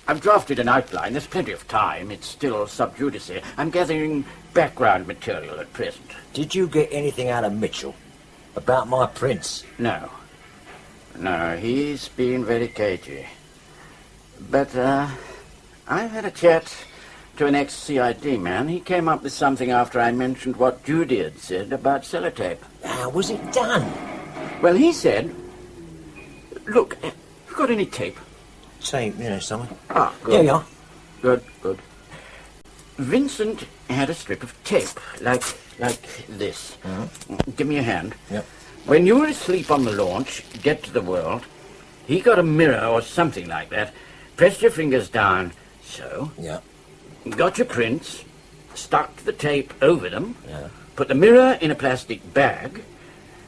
I've drafted an outline. There's plenty of time. It's still sub judice. I'm gathering background material at present. Did you get anything out of Mitchell about my prints? No. No, he's been very cagey. But, I've had a chat to an ex-CID man. He came up with something after I mentioned what Judy had said about sellotape. How was it done? Well, he said... Look, have you got any tape? Tape, yeah, something. Ah, good. There you are. Good, good. Vincent had a strip of tape, like this. Mm-hmm. Give me a hand. Yep. When you were asleep on the launch, get to the world, he got a mirror or something like that, pressed your fingers down, so... Yeah. Got your prints, stuck the tape over them, yeah. Put the mirror in a plastic bag,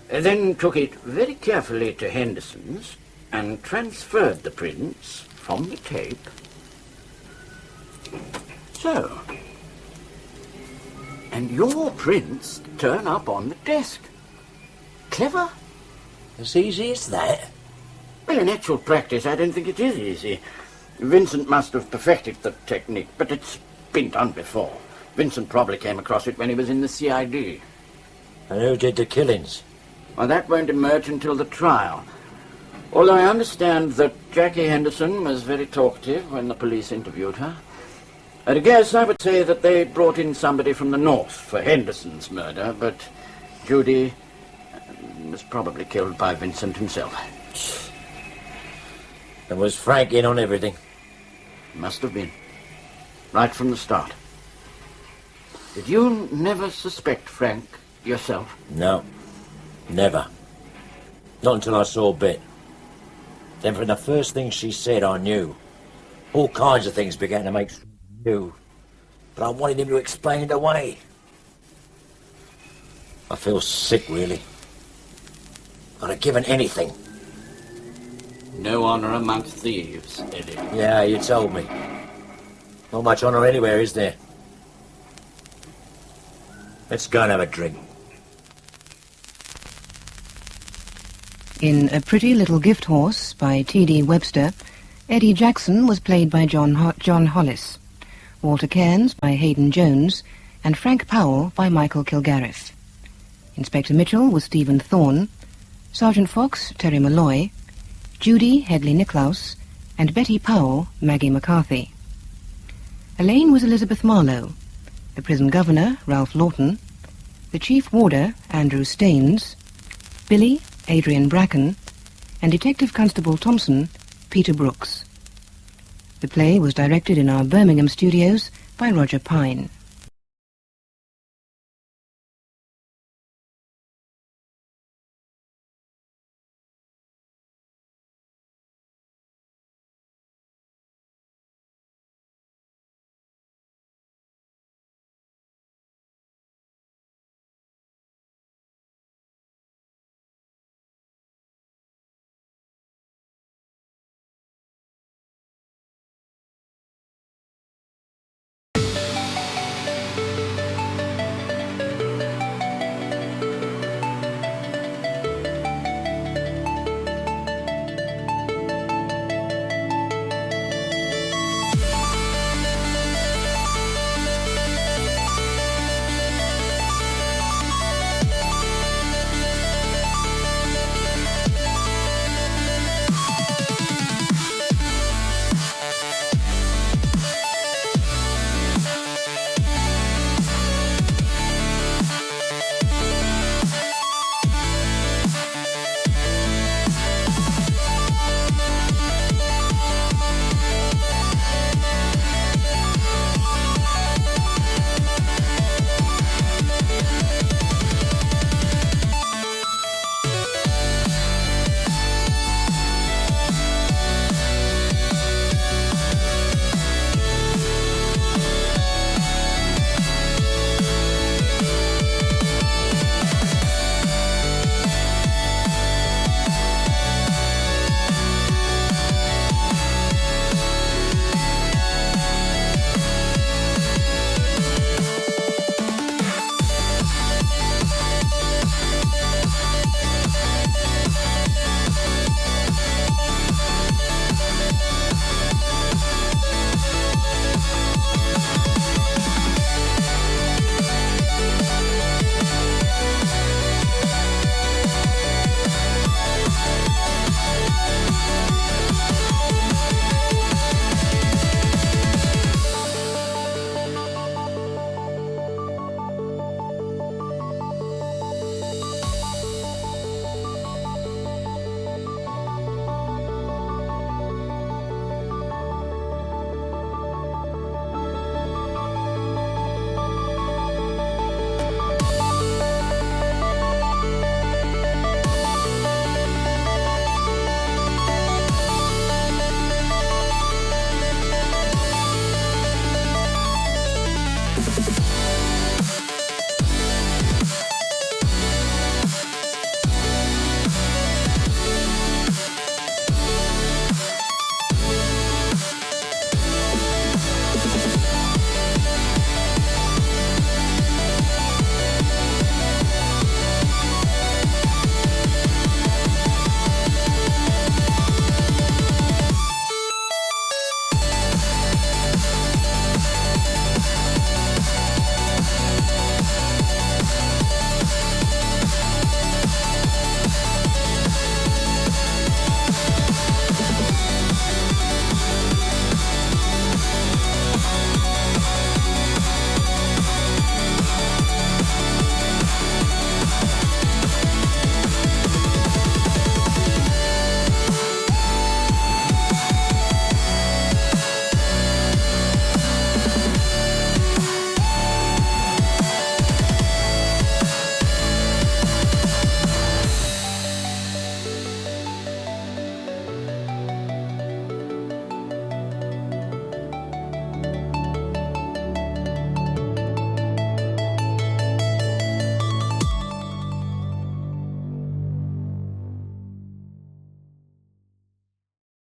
then took it very carefully to Henderson's and transferred the prints from the tape. So. And your prints turn up on the desk. Clever? As easy as that? Well, in actual practice, I don't think it is easy. Vincent must have perfected the technique, but it's been done before. Vincent probably came across it when he was in the CID. And who did the killings? Well, that won't emerge until the trial. Although I understand that Jackie Henderson was very talkative when the police interviewed her. At a guess, I would say that they brought in somebody from the north for Henderson's murder, but Judy was probably killed by Vincent himself. And was Frank in on everything? Must have been. Right from the start. Did you never suspect Frank yourself? No. Never. Not until I saw Bet. Then from the first thing she said, I knew. All kinds of things began to make sense. But I wanted him to explain it away. I feel sick, really. I'd have given anything. No honour amongst thieves, Eddie. Yeah, you told me. Not much honour anywhere, is there? Let's go and have a drink. In A Pretty Little Gift Horse by T.D. Webster, Eddie Jackson was played by John Hollis, Walter Cairns by Hayden Jones, and Frank Powell by Michael Kilgarriff. Inspector Mitchell was Stephen Thorne, Sergeant Fox Terry Malloy, Judy Hedley Nicklaus, and Betty Powell Maggie McCarthy. Elaine was Elizabeth Marlowe, the prison governor Ralph Lawton, the chief warder Andrew Staines, Billy Adrian Bracken, and Detective Constable Thompson Peter Brooks. The play was directed in our Birmingham studios by Roger Pine.